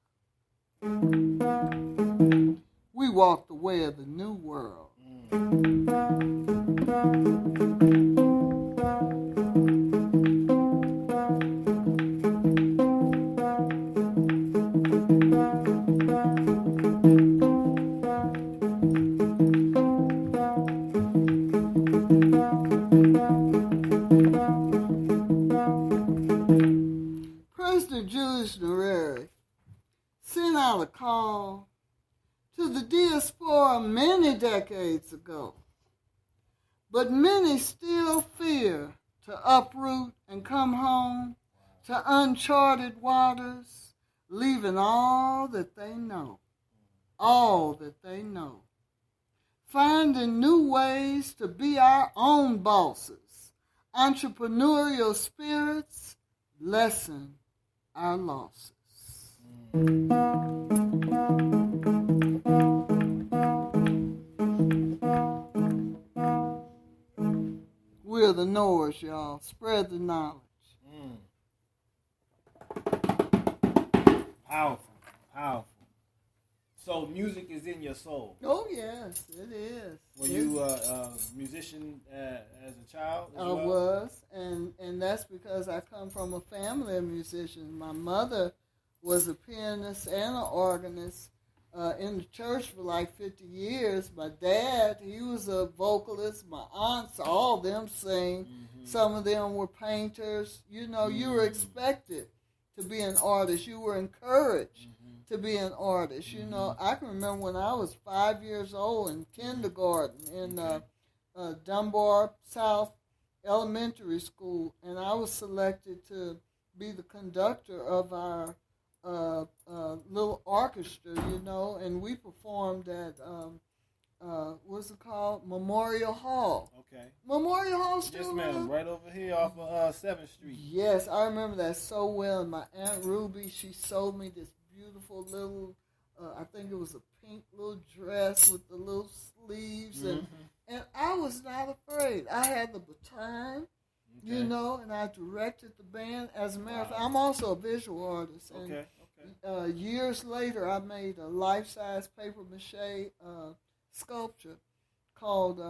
We walk the way of the new world. President Julius Nyerere sent out a call to the diaspora many decades ago, but many still fear to uproot and come home to uncharted waters, leaving all that they know, finding new ways to be our own bosses, entrepreneurial spirits, lessen our losses. We're the knowers, y'all. Spread the knowledge. Powerful, powerful. So music is in your soul. Oh, yes, it is. Were you a musician as a child as well? I was, and that's because I come from a family of musicians. My mother was a pianist and an organist in the church for like 50 years. My dad, he was a vocalist. My aunts, all of them sing. Mm-hmm. Some of them were painters. You know, you were expected to be an artist. You were encouraged to be an artist. You know, I can remember when I was 5 years old in kindergarten in Dunbar South Elementary School, and I was selected to be the conductor of our little orchestra, you know, and we performed at, what's it called? Memorial Hall. Okay. Memorial Hall still Yes, ma'am. around? Right over here off of 7th Street. Yes, I remember that so well. And my Aunt Ruby, she sold me this beautiful little, I think it was a pink little dress with the little sleeves. And I was not afraid. I had the baton, you know, and I directed the band. As a matter of fact, I'm also a visual artist. And years later, I made a life-size papier-mâché sculpture called,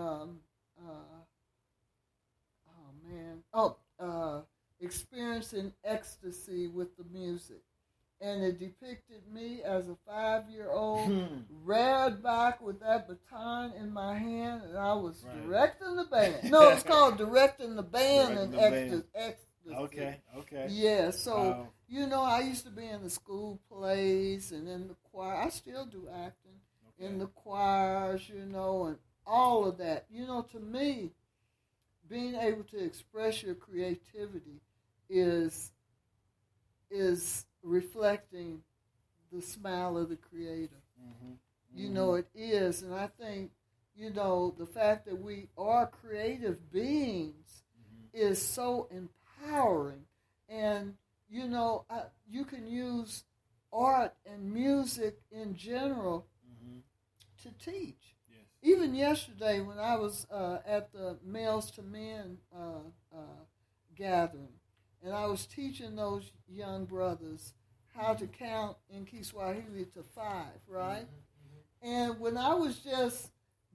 Experiencing Ecstasy with the Music. And it depicted me as a 5-year-old, reared back with that baton in my hand, and I was directing the band. No, it's called directing the band in ecstasy. Okay. Yeah, so, you know, I used to be in the school plays and in the choir. I still do acting in the choirs, you know, and all of that. You know, to me, being able to express your creativity is reflecting the smile of the Creator. You know, it is. And I think, you know, the fact that we are creative beings is so empowering. And, you know, you can use art and music in general to teach. Yes. Even yesterday when I was at the Males to Men gathering, and I was teaching those young brothers how to count in Kiswahili to 5, right? And when I was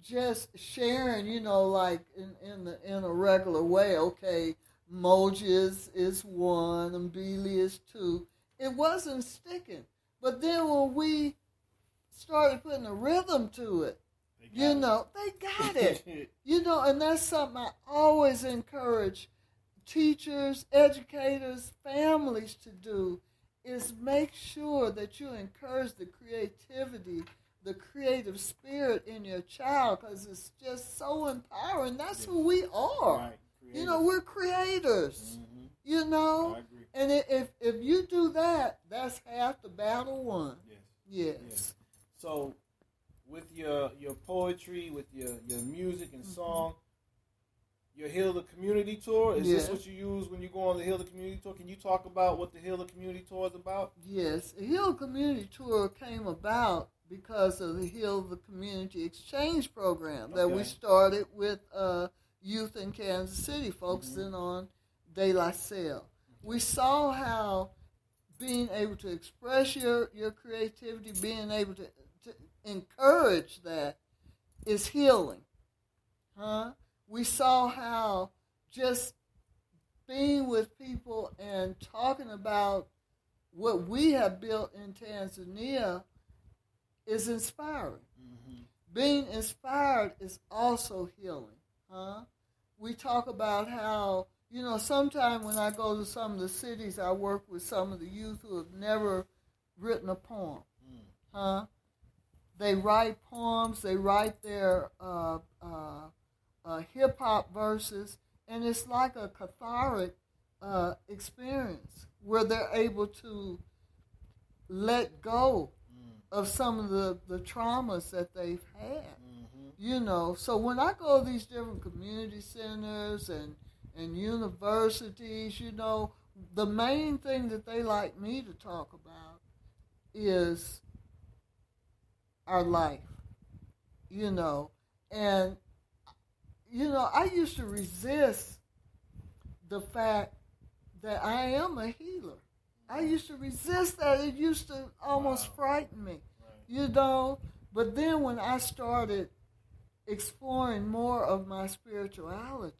just sharing, you know, like in a regular way, okay, Moja is 1 and Mbili is 2, it wasn't sticking. But then when we started putting a rhythm to it, you know, they got it. You know, and that's something I always encourage teachers, educators, families to do, is make sure that you encourage the creativity, the creative spirit in your child, because it's just so empowering. That's who we are. Right. You know, we're creators. You know? I agree. And if you do that, that's half the battle won. Yes. So, with your poetry, with your music and song, your Heal the Community Tour, is this what you use when you go on the Heal the Community Tour? Can you talk about what the Heal the Community Tour is about? Yes. The Heal the Community Tour came about because of the Heal the Community Exchange Program that we started with youth in Kansas City, focusing on De La Salle. We saw how being able to express your creativity, being able to encourage that is healing. Huh? We saw how just being with people and talking about what we have built in Tanzania is inspiring. Mm-hmm. Being inspired is also healing. Huh? We talk about how, sometime when I go to some of the cities, I work with some of the youth who have never written a poem. Huh? They write poems, they write their hip-hop verses, and it's like a cathartic experience where they're able to let go of some of the traumas that they've had. So when I go to these different community centers and universities, the main thing that they like me to talk about is our life, and I used to resist the fact that I am a healer. I used to resist that. It used to almost frighten me, But then when I started exploring more of my spirituality,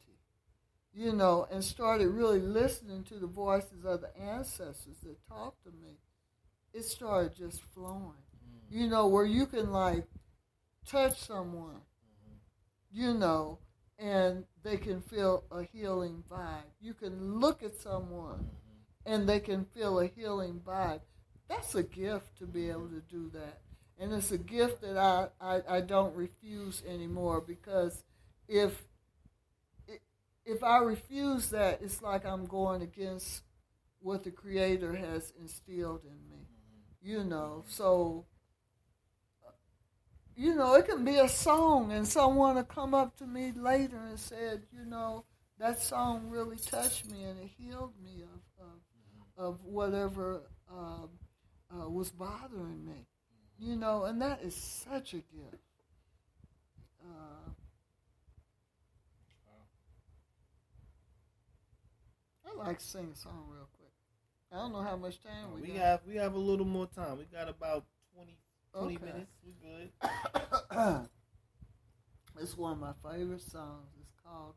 and started really listening to the voices of the ancestors that talked to me, it started just flowing. Where you can touch someone, and they can feel a healing vibe. You can look at someone and they can feel a healing vibe. That's a gift to be able to do that. And it's a gift that I don't refuse anymore, because if I refuse that, it's like I'm going against what the Creator has instilled in me. So it can be a song, and someone will come up to me later and said, that song really touched me and it healed me of whatever was bothering me. And that is such a gift. I'd like to sing a song real quick. I don't know how much time we got. We have a little more time. We got about 20 minutes. We good. It's one of my favorite songs. It's called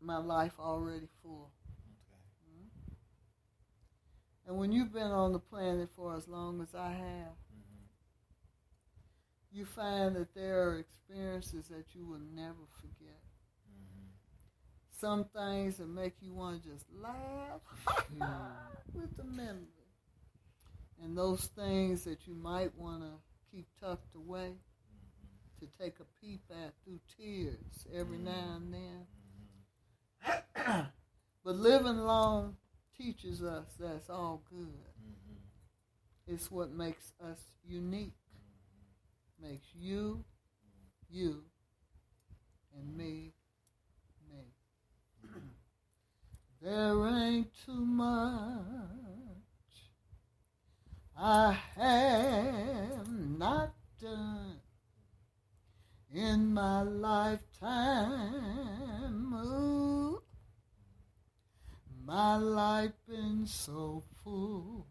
My Life Already Full. Okay. Mm-hmm. And when you've been on the planet for as long as I have, you find that there are experiences that you will never forget. Some things that make you want to just laugh with the memory. And those things that you might want to keep tucked away to take a peep at through tears every now and then. But living long teaches us that's all good. It's what makes us unique. Makes you, and me. There ain't too much I have not done in my lifetime. Ooh, my life been so full.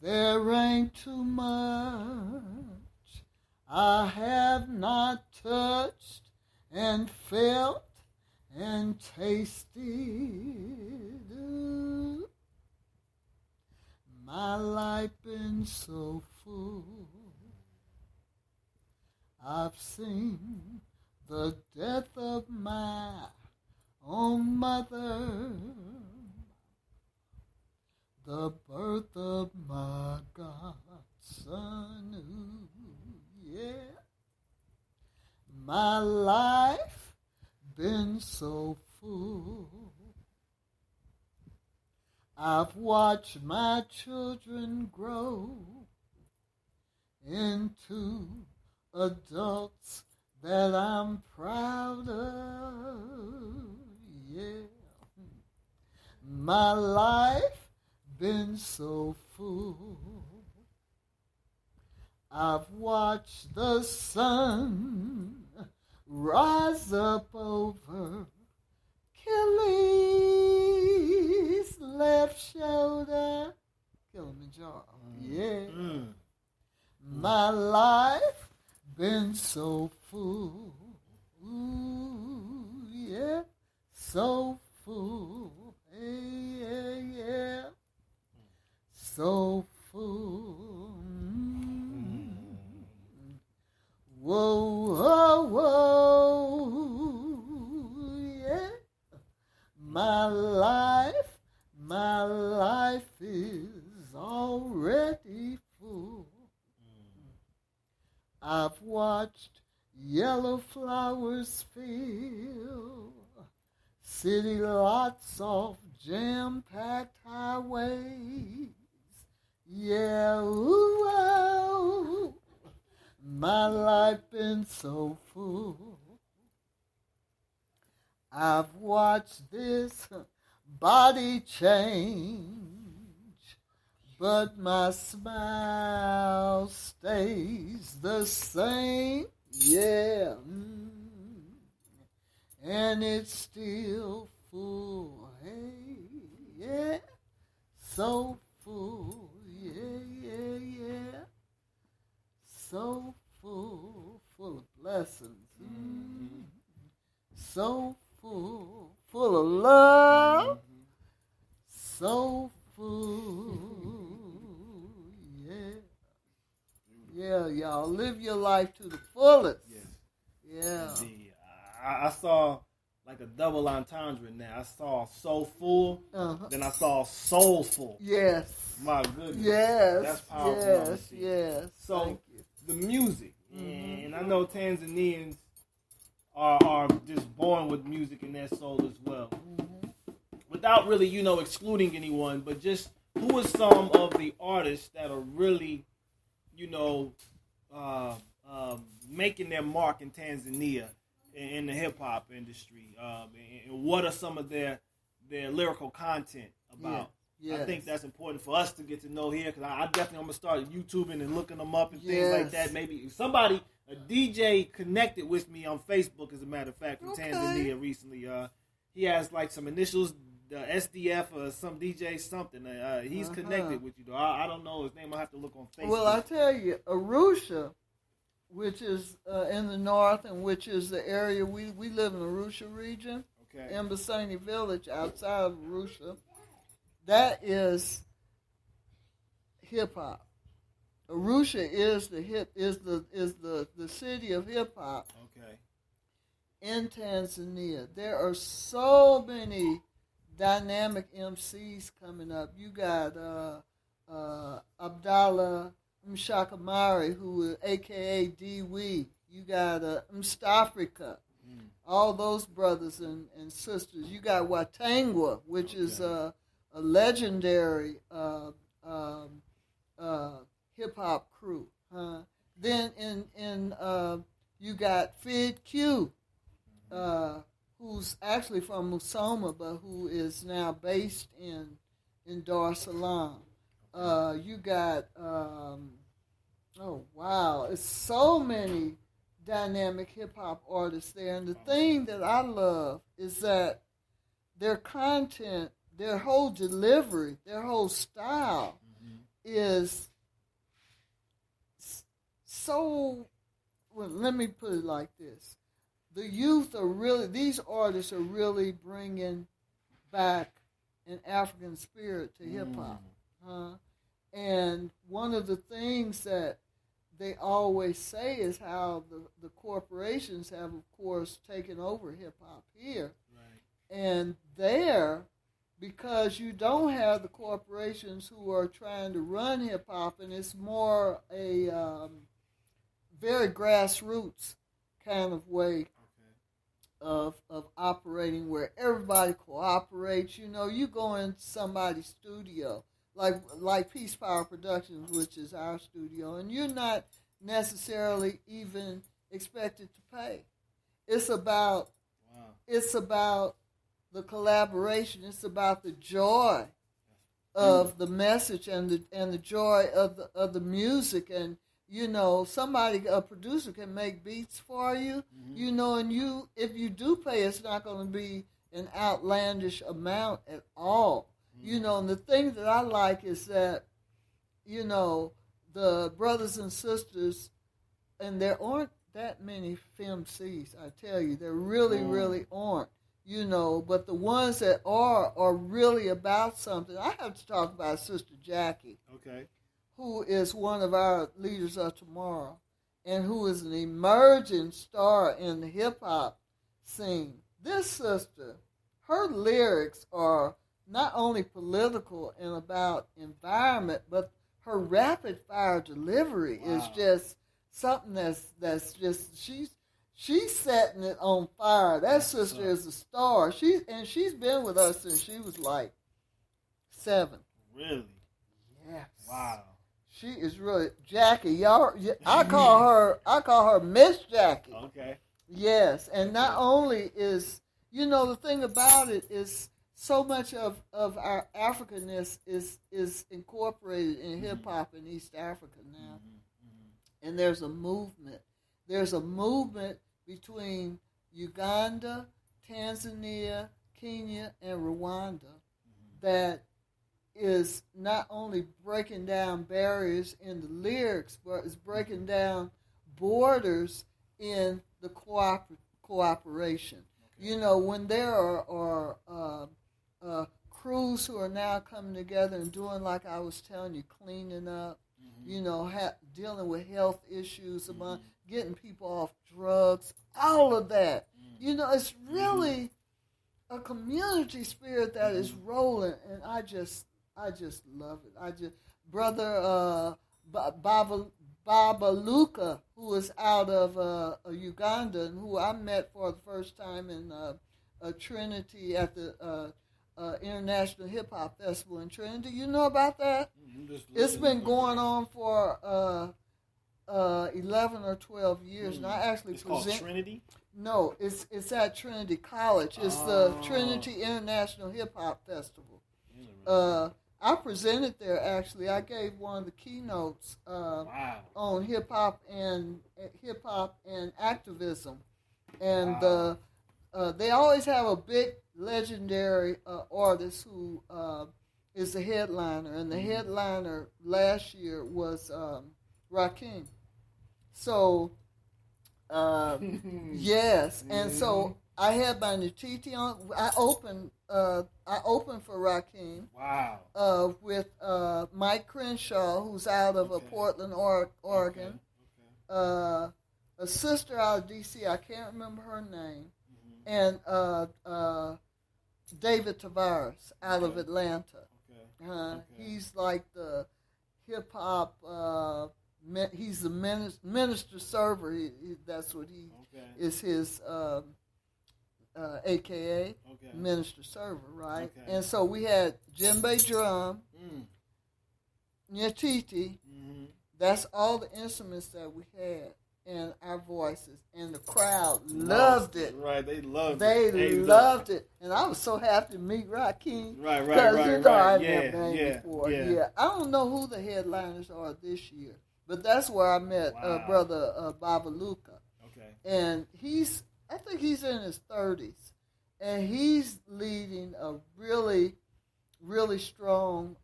There ain't too much I have not touched and felt and tasted. Ooh, my life been so full. I've seen the death of my own mother, the birth of my godson. Ooh, yeah. My life been so full. I've watched my children grow into adults that I'm proud of. Yeah. My life been so full. I've watched the sun rise up over Achilles' left shoulder. Kilimanjaro. Yeah. My life been so full. Ooh, yeah. So full. Hey, yeah, yeah. So full. Whoa, whoa, whoa. Yeah. My life is already full. I've watched yellow flowers fill city lots of jam-packed highways. Yeah, ooh, wow. My life been so full. I've watched this body change, but my smile stays the same. Yeah. And it's still full. Hey, yeah. So full. Yeah, yeah, yeah. So full of blessings. So full of love. So full. Yeah. Yeah, y'all. Live your life to the fullest. Yes. Yeah. Indeed. I saw like a double entendre in there. I saw soulful, then I saw soulful. Yes. My goodness. Yes. That's powerful. Yes. Yes. So Thank you. the music, and I know Tanzanians are just born with music in their soul as well. Without really, excluding anyone, but just who are some of the artists that are really, making their mark in Tanzania in the hip hop industry, and what are some of their lyrical content about? Yes. I think that's important for us to get to know here, because I definitely I'm gonna start YouTubing and looking them up and things like that. Maybe if somebody, a DJ, connected with me on Facebook, as a matter of fact, from Tanzania recently. He has like some initials, SDF or some DJ something. He's connected with you though. I don't know his name. I have to look on Facebook. Well, I tell you, Arusha, which is in the north, and which is the area we live in, the Arusha region, in Mbasani village outside of Arusha. That is hip hop. Arusha is the city of hip hop. Okay. In Tanzania, there are so many dynamic MCs coming up. You got Abdallah Mshakamari, who is AKA D-Wee. You got Mstafrika. All those brothers and sisters. You got Watangwa, which is a legendary hip-hop crew. Then you got Fid Q, who's actually from Musoma, but who is now based in Dar es Salaam. You got, it's so many dynamic hip-hop artists there. And the thing that I love is that their content, their whole delivery, their whole style is so, well, let me put it like this. The youth are really, these artists are really bringing back an African spirit to hip-hop. And one of the things that they always say is how the corporations have, of course, taken over hip-hop here. Right. And there, because you don't have the corporations who are trying to run hip-hop, and it's more a very grassroots kind of way of operating, where everybody cooperates. You go into somebody's studio, like Peace Power Productions, which is our studio, and you're not necessarily even expected to pay. It's about the collaboration. It's about the joy of the message and the joy of the music. And a producer can make beats for you, and if you do pay, it's not going to be an outlandish amount at all. You know, and the thing that I like is that, you know, the brothers and sisters, and there aren't that many FemCs, I tell you. There really, really aren't, you know, but the ones that are really about something. I have to talk about Sister Jackie, Okay. who is one of our leaders of tomorrow, and who is an emerging star in the hip-hop scene. This sister, her lyrics are not only political and about environment, but her rapid-fire delivery is just something that's just, she's setting it on fire. That sister is a star. She's been with us since she was like 7. Really? Yes. Wow. She is really Jackie. Y'all, I call her Miss Jackie. Okay. Yes, and not only is, you know, the thing about it is so much of our Africanness is incorporated in hip hop in East Africa now, and there's a movement. There's a movement between Uganda, Tanzania, Kenya, and Rwanda that is not only breaking down barriers in the lyrics, but is breaking down borders in the cooperation. Okay. You know, when there are crews who are now coming together and doing, like I was telling you, cleaning up, you know, dealing with health issues, about getting people off drugs, all of that. You know, it's really a community spirit that is rolling, and I just love it. Brother Babaluka, who is out of Uganda, and who I met for the first time in Trinity at the International Hip Hop Festival in Trinity. You know about that? It's been going on for 11 or 12 years, and I actually it's called Trinity? No, it's at Trinity College. It's the Trinity International Hip Hop Festival. I presented there, actually. I gave one of the keynotes on hip hop and activism, and they always have a big legendary artist who is the headliner, and the headliner last year was Rakim. So yes, and so I had my Natiti on. I opened for Rakim. Wow. With Mike Crenshaw, who's out of Portland, Oregon. Okay. A sister out of D.C., I can't remember her name, and David Tavares out of Atlanta. Okay. He's like the hip hop. He's the minister server. That's what he is. His AKA minister server, right? Okay. And so we had djembe drum, nyatiti. That's all the instruments that we had, and our voices, and the crowd loved it. Right, they loved it. They loved it, and I was so happy to meet Rakim. Right. Because you know I've never met him before. Yeah, I don't know who the headliners are this year, but that's where I met Brother Babaluka. Okay, and I think he's in his 30s. And he's leading a really, really strong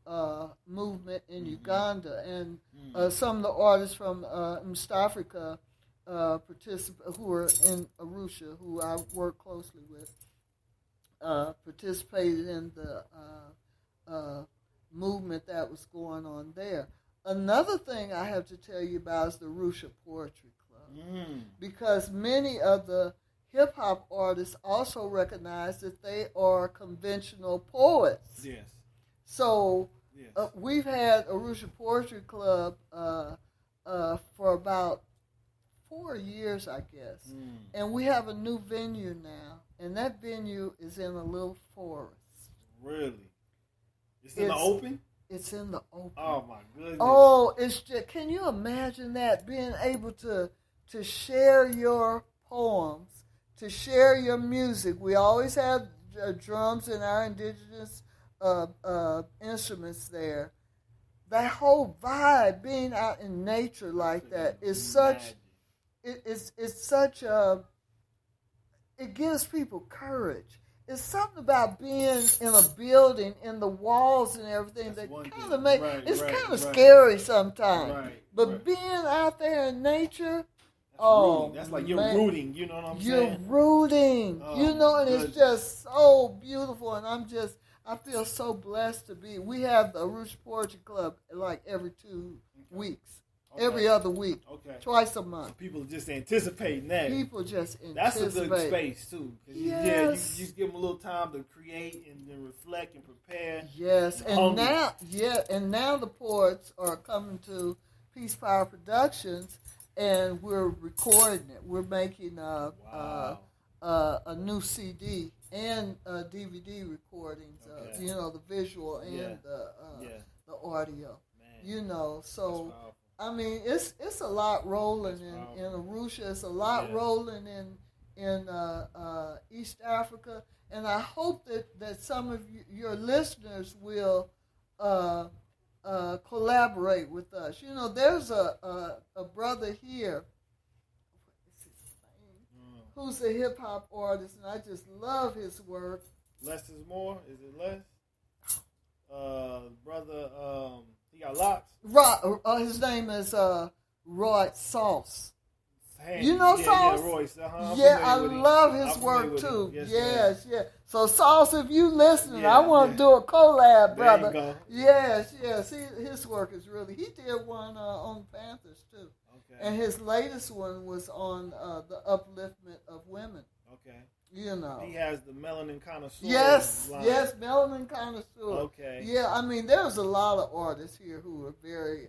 movement in Uganda. And some of the artists from East Africa who are in Arusha, who I work closely with, participated in the movement that was going on there. Another thing I have to tell you about is the Arusha Poetry Club. Because many of the hip-hop artists also recognize that they are conventional poets. Yes. So we've had Arusha Poetry Club for about 4 years, I guess. And we have a new venue now, and that venue is in a little forest. Really? It's in the open? It's in the open. Oh, my goodness. Oh, it's just, can you imagine that, being able to share your poems, to share your music? We always have drums and our indigenous instruments there. That whole vibe, being out in nature like that, is such. It's such a. It gives people courage. it's something about being in a building, in the walls and everything That's that kind thing. of make Right, it's right, kind of right. scary sometimes. Right, But right. being out there in nature, That's rooting. That's like you're man, rooting. You know what I'm you're saying? rooting. Oh, You know, my and it's goodness. just so beautiful. And I feel so blessed to be. We have the Arusha Poetry Club like every 2 weeks, Okay. every other week, Okay. twice a month. So people are just anticipating that. People just That's anticipate. a good space too. 'Cause Yes. you give them a little time to create and then reflect and prepare. Yes, and Hungry. now the poets are coming to Peace Power Productions, and we're recording it. We're making Wow. a new CD and DVD recordings. Okay. The visual and Yeah. the audio. Man. So That's powerful. I mean, it's a lot rolling That's in Arusha. It's a lot Yeah. rolling in East Africa, and I hope that some of your listeners will collaborate with us. There's a brother here. What's his name? Who's a hip hop artist, and I just love his work. Less is more. Is it less? Brother, he got locks. His name is Roy Sauce. Handy. You know Sauce? Yeah, Royce. I'm Yeah, I familiar with him. love I'm his familiar work with too. him. Yes, ma'am. yes. So Sauce, if you listening, Yeah, I want to yeah. do a collab, There you brother. go. Yes. His work is really. He did one on Panthers too, Okay. and his latest one was on the upliftment of women. Okay. He has the melanin connoisseur. Yes, line. yes, melanin connoisseur. Okay. Yeah, I mean, there's a lot of artists here who are very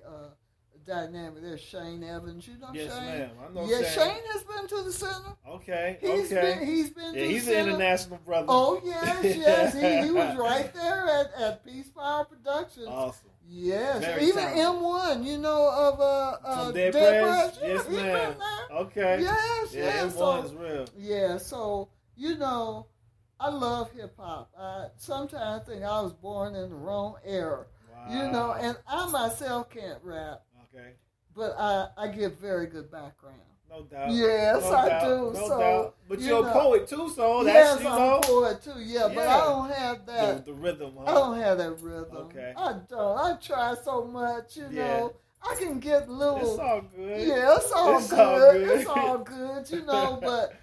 dynamic. There's Shane Evans. You know Yes, Shane? ma'am. I know Yeah, Shane. Shane has been to the center. Okay. He's been Yeah, to he's the an center. international brother. Oh, yes. He was right there at Peace Power Productions. Awesome. Yes, Very even talented. M1, of From Dead Prez. Prez? Yeah, Yes, he been ma'am. there. Okay. Yes, Yeah, yes. M1 is real. Yeah, so, I love hip hop. I sometimes think I was born in the wrong era. Wow. And I myself can't rap, Okay. but I give very good background. No doubt. Yes, no I doubt. do. No So, doubt. But you you're a know, poet too, so Yes, that's, I'm a poet too, but Yeah. I don't have that. the rhythm, huh? I don't have that rhythm. Okay. I don't. I try so much, Yeah. I can get little. It's all good. Yeah, it's all It's good. all good. It's all good, but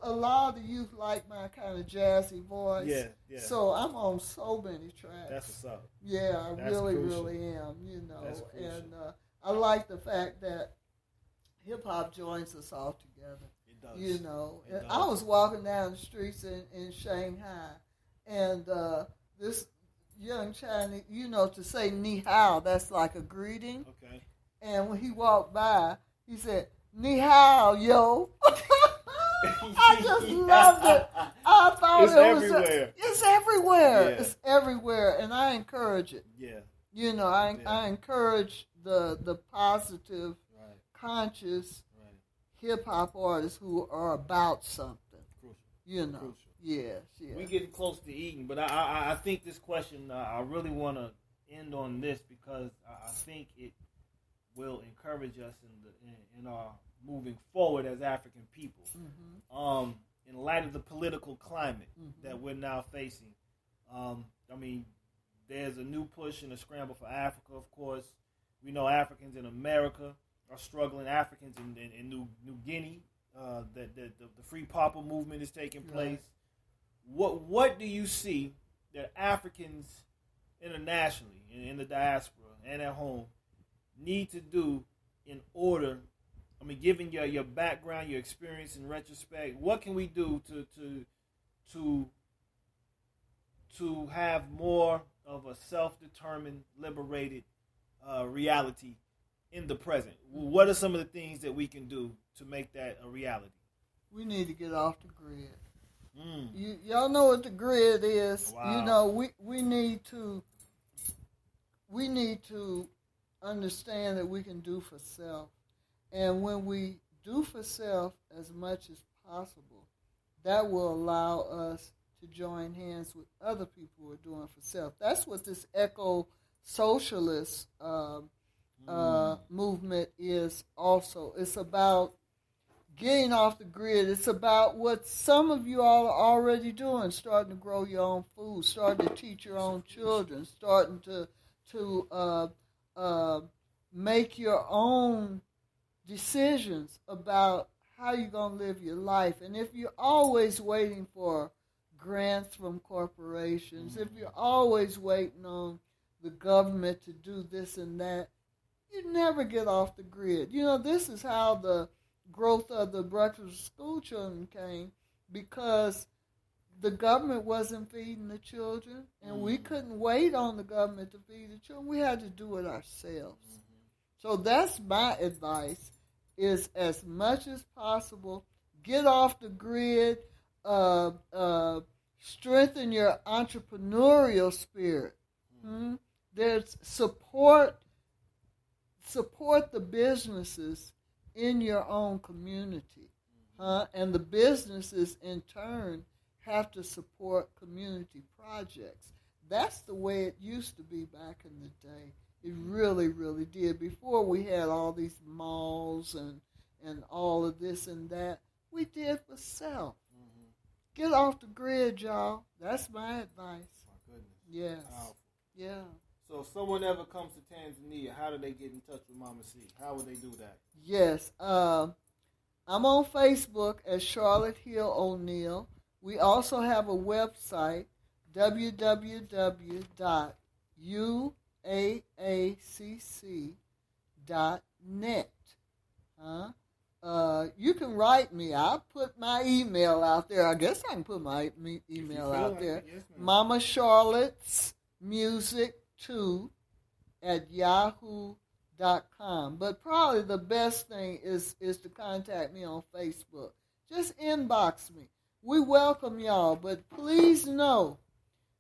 a lot of the youth like my kind of jazzy voice. Yeah, yeah. So I'm on so many tracks. That's what's up. Yeah, I That's really, crucial. really am. That's crucial. And I like the fact that hip hop joins us all together. It does. It does. I was walking down the streets in Shanghai, and this young Chinese, to say ni hao, that's like a greeting. Okay. And when he walked by, he said, ni hao, yo. I just loved it. I thought It's it was everywhere. It's everywhere. Yeah. It's everywhere, and I encourage it. Yeah. I encourage the positive, Right. conscious Right. hip hop artists who are about something. Crucial. Crucial. Yes. We getting close to eating, but I think this question, I really want to end on this because I think it will encourage us in our moving forward as African people. Mm-hmm. In light of the political climate Mm-hmm. that we're now facing, there's a new push and a scramble for Africa. Of course, we know Africans in America are struggling. Africans in New Guinea, the Free Papa movement is taking place. Right. What do you see that Africans internationally, in the diaspora and at home, need to do in order? Given your background, your experience in retrospect, what can we do to have more of a self-determined, liberated reality in the present? What are some of the things that we can do to make that a reality? We need to get off the grid. Y'all know what the grid is. Wow. We need to understand that we can do for self. And when we do for self as much as possible, that will allow us to join hands with other people who are doing for self. That's what this eco-socialist movement is also. It's about getting off the grid. It's about what some of you all are already doing, starting to grow your own food, starting to teach your own children, starting to make your own decisions about how you're going to live your life. And if you're always waiting for grants from corporations, if you're always waiting on the government to do this and that, you never get off the grid. You know, this is how the growth of the breakfast for school children came, because the government wasn't feeding the children, and we couldn't wait on the government to feed the children. We had to do it ourselves. So that's my advice, is as much as possible, get off the grid, strengthen your entrepreneurial spirit. There's support the businesses in your own community, and the businesses in turn have to support community projects. That's the way it used to be back in the day. It really, really did. Before we had all these malls and all of this and that, we did for self. Get off the grid, y'all. That's my advice. My goodness. Yes. Powerful. Yeah. So if someone ever comes to Tanzania, how do they get in touch with Mama C? How would they do that? Yes. I'm on Facebook as Charlotte Hill O'Neal. We also have a website, www.uaacc.net. You can write me. I'll put my email out there. I guess I can put my email out there. Yes, Mama Charlotte's Music 2@yahoo.com. But probably the best thing is to contact me on Facebook. Just inbox me. We welcome y'all, but please know,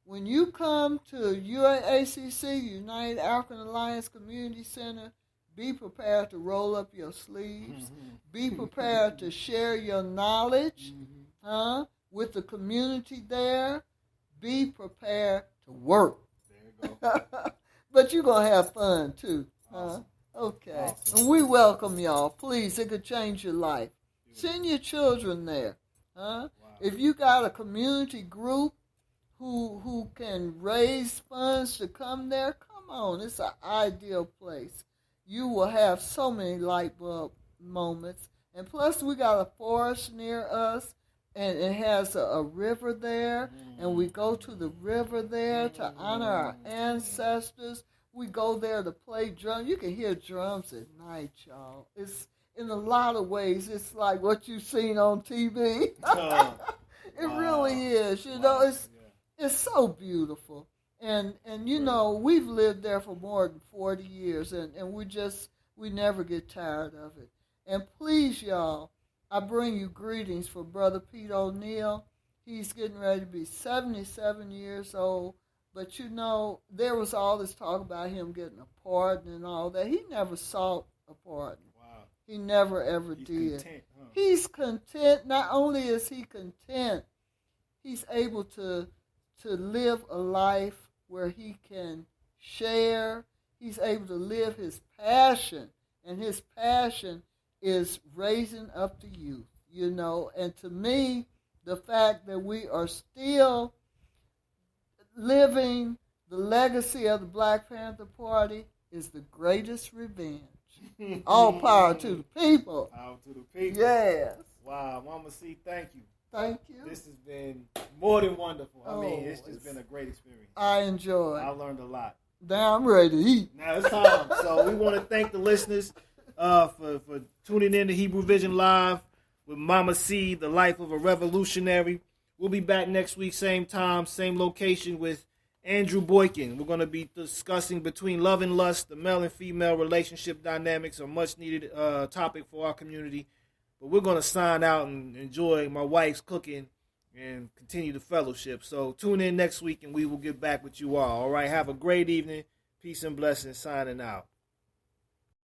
when you come to UAACC, United African Alliance Community Center, be prepared to roll up your sleeves. Be prepared to share your knowledge with the community there. Be prepared to work. There you go. But you're going to have fun, too. Awesome. Okay. Awesome. And we welcome y'all. Please, it could change your life. Send your children there. Wow. If you got a community group who can raise funds to come there, come on. It's an ideal place. You will have so many light bulb moments. And plus, we got a forest near us, and it has a river there, and we go to the river there to honor our ancestors. We go there to play drums. You can hear drums at night, y'all. It's, in a lot of ways, it's like what you've seen on TV. It really is. You know, it's so beautiful. And you know, we've lived there for more than 40 years, and we never get tired of it. And please, y'all, I bring you greetings for Brother Pete O'Neal. He's getting ready to be 77 years old. But you know, there was all this talk about him getting a pardon and all that. He never sought a pardon. Wow. He never ever He's did. Content, huh? He's content. Not only is he content, he's able to live a life where he can share. He's able to live his passion, and his passion is raising up the youth, you know. And to me, the fact that we are still living the legacy of the Black Panther Party is the greatest revenge. All power to the people. Power to the people. Yes. Wow, Mama C, thank you. Thank you. This has been more than wonderful. I mean, Oh, it's just been a great experience. I enjoy. I learned a lot. Now I'm ready to eat. Now it's time. So we want to thank the listeners for tuning in to Hebrew Vision Live with Mama C, the life of a revolutionary. We'll be back next week, same time, same location, with Andrew Boykin. We're going to be discussing between love and lust, the male and female relationship dynamics, a much needed topic for our community. But we're going to sign out and enjoy my wife's cooking and continue the fellowship. So tune in next week and we will get back with you all. All right, have a great evening. Peace and blessings. Signing out.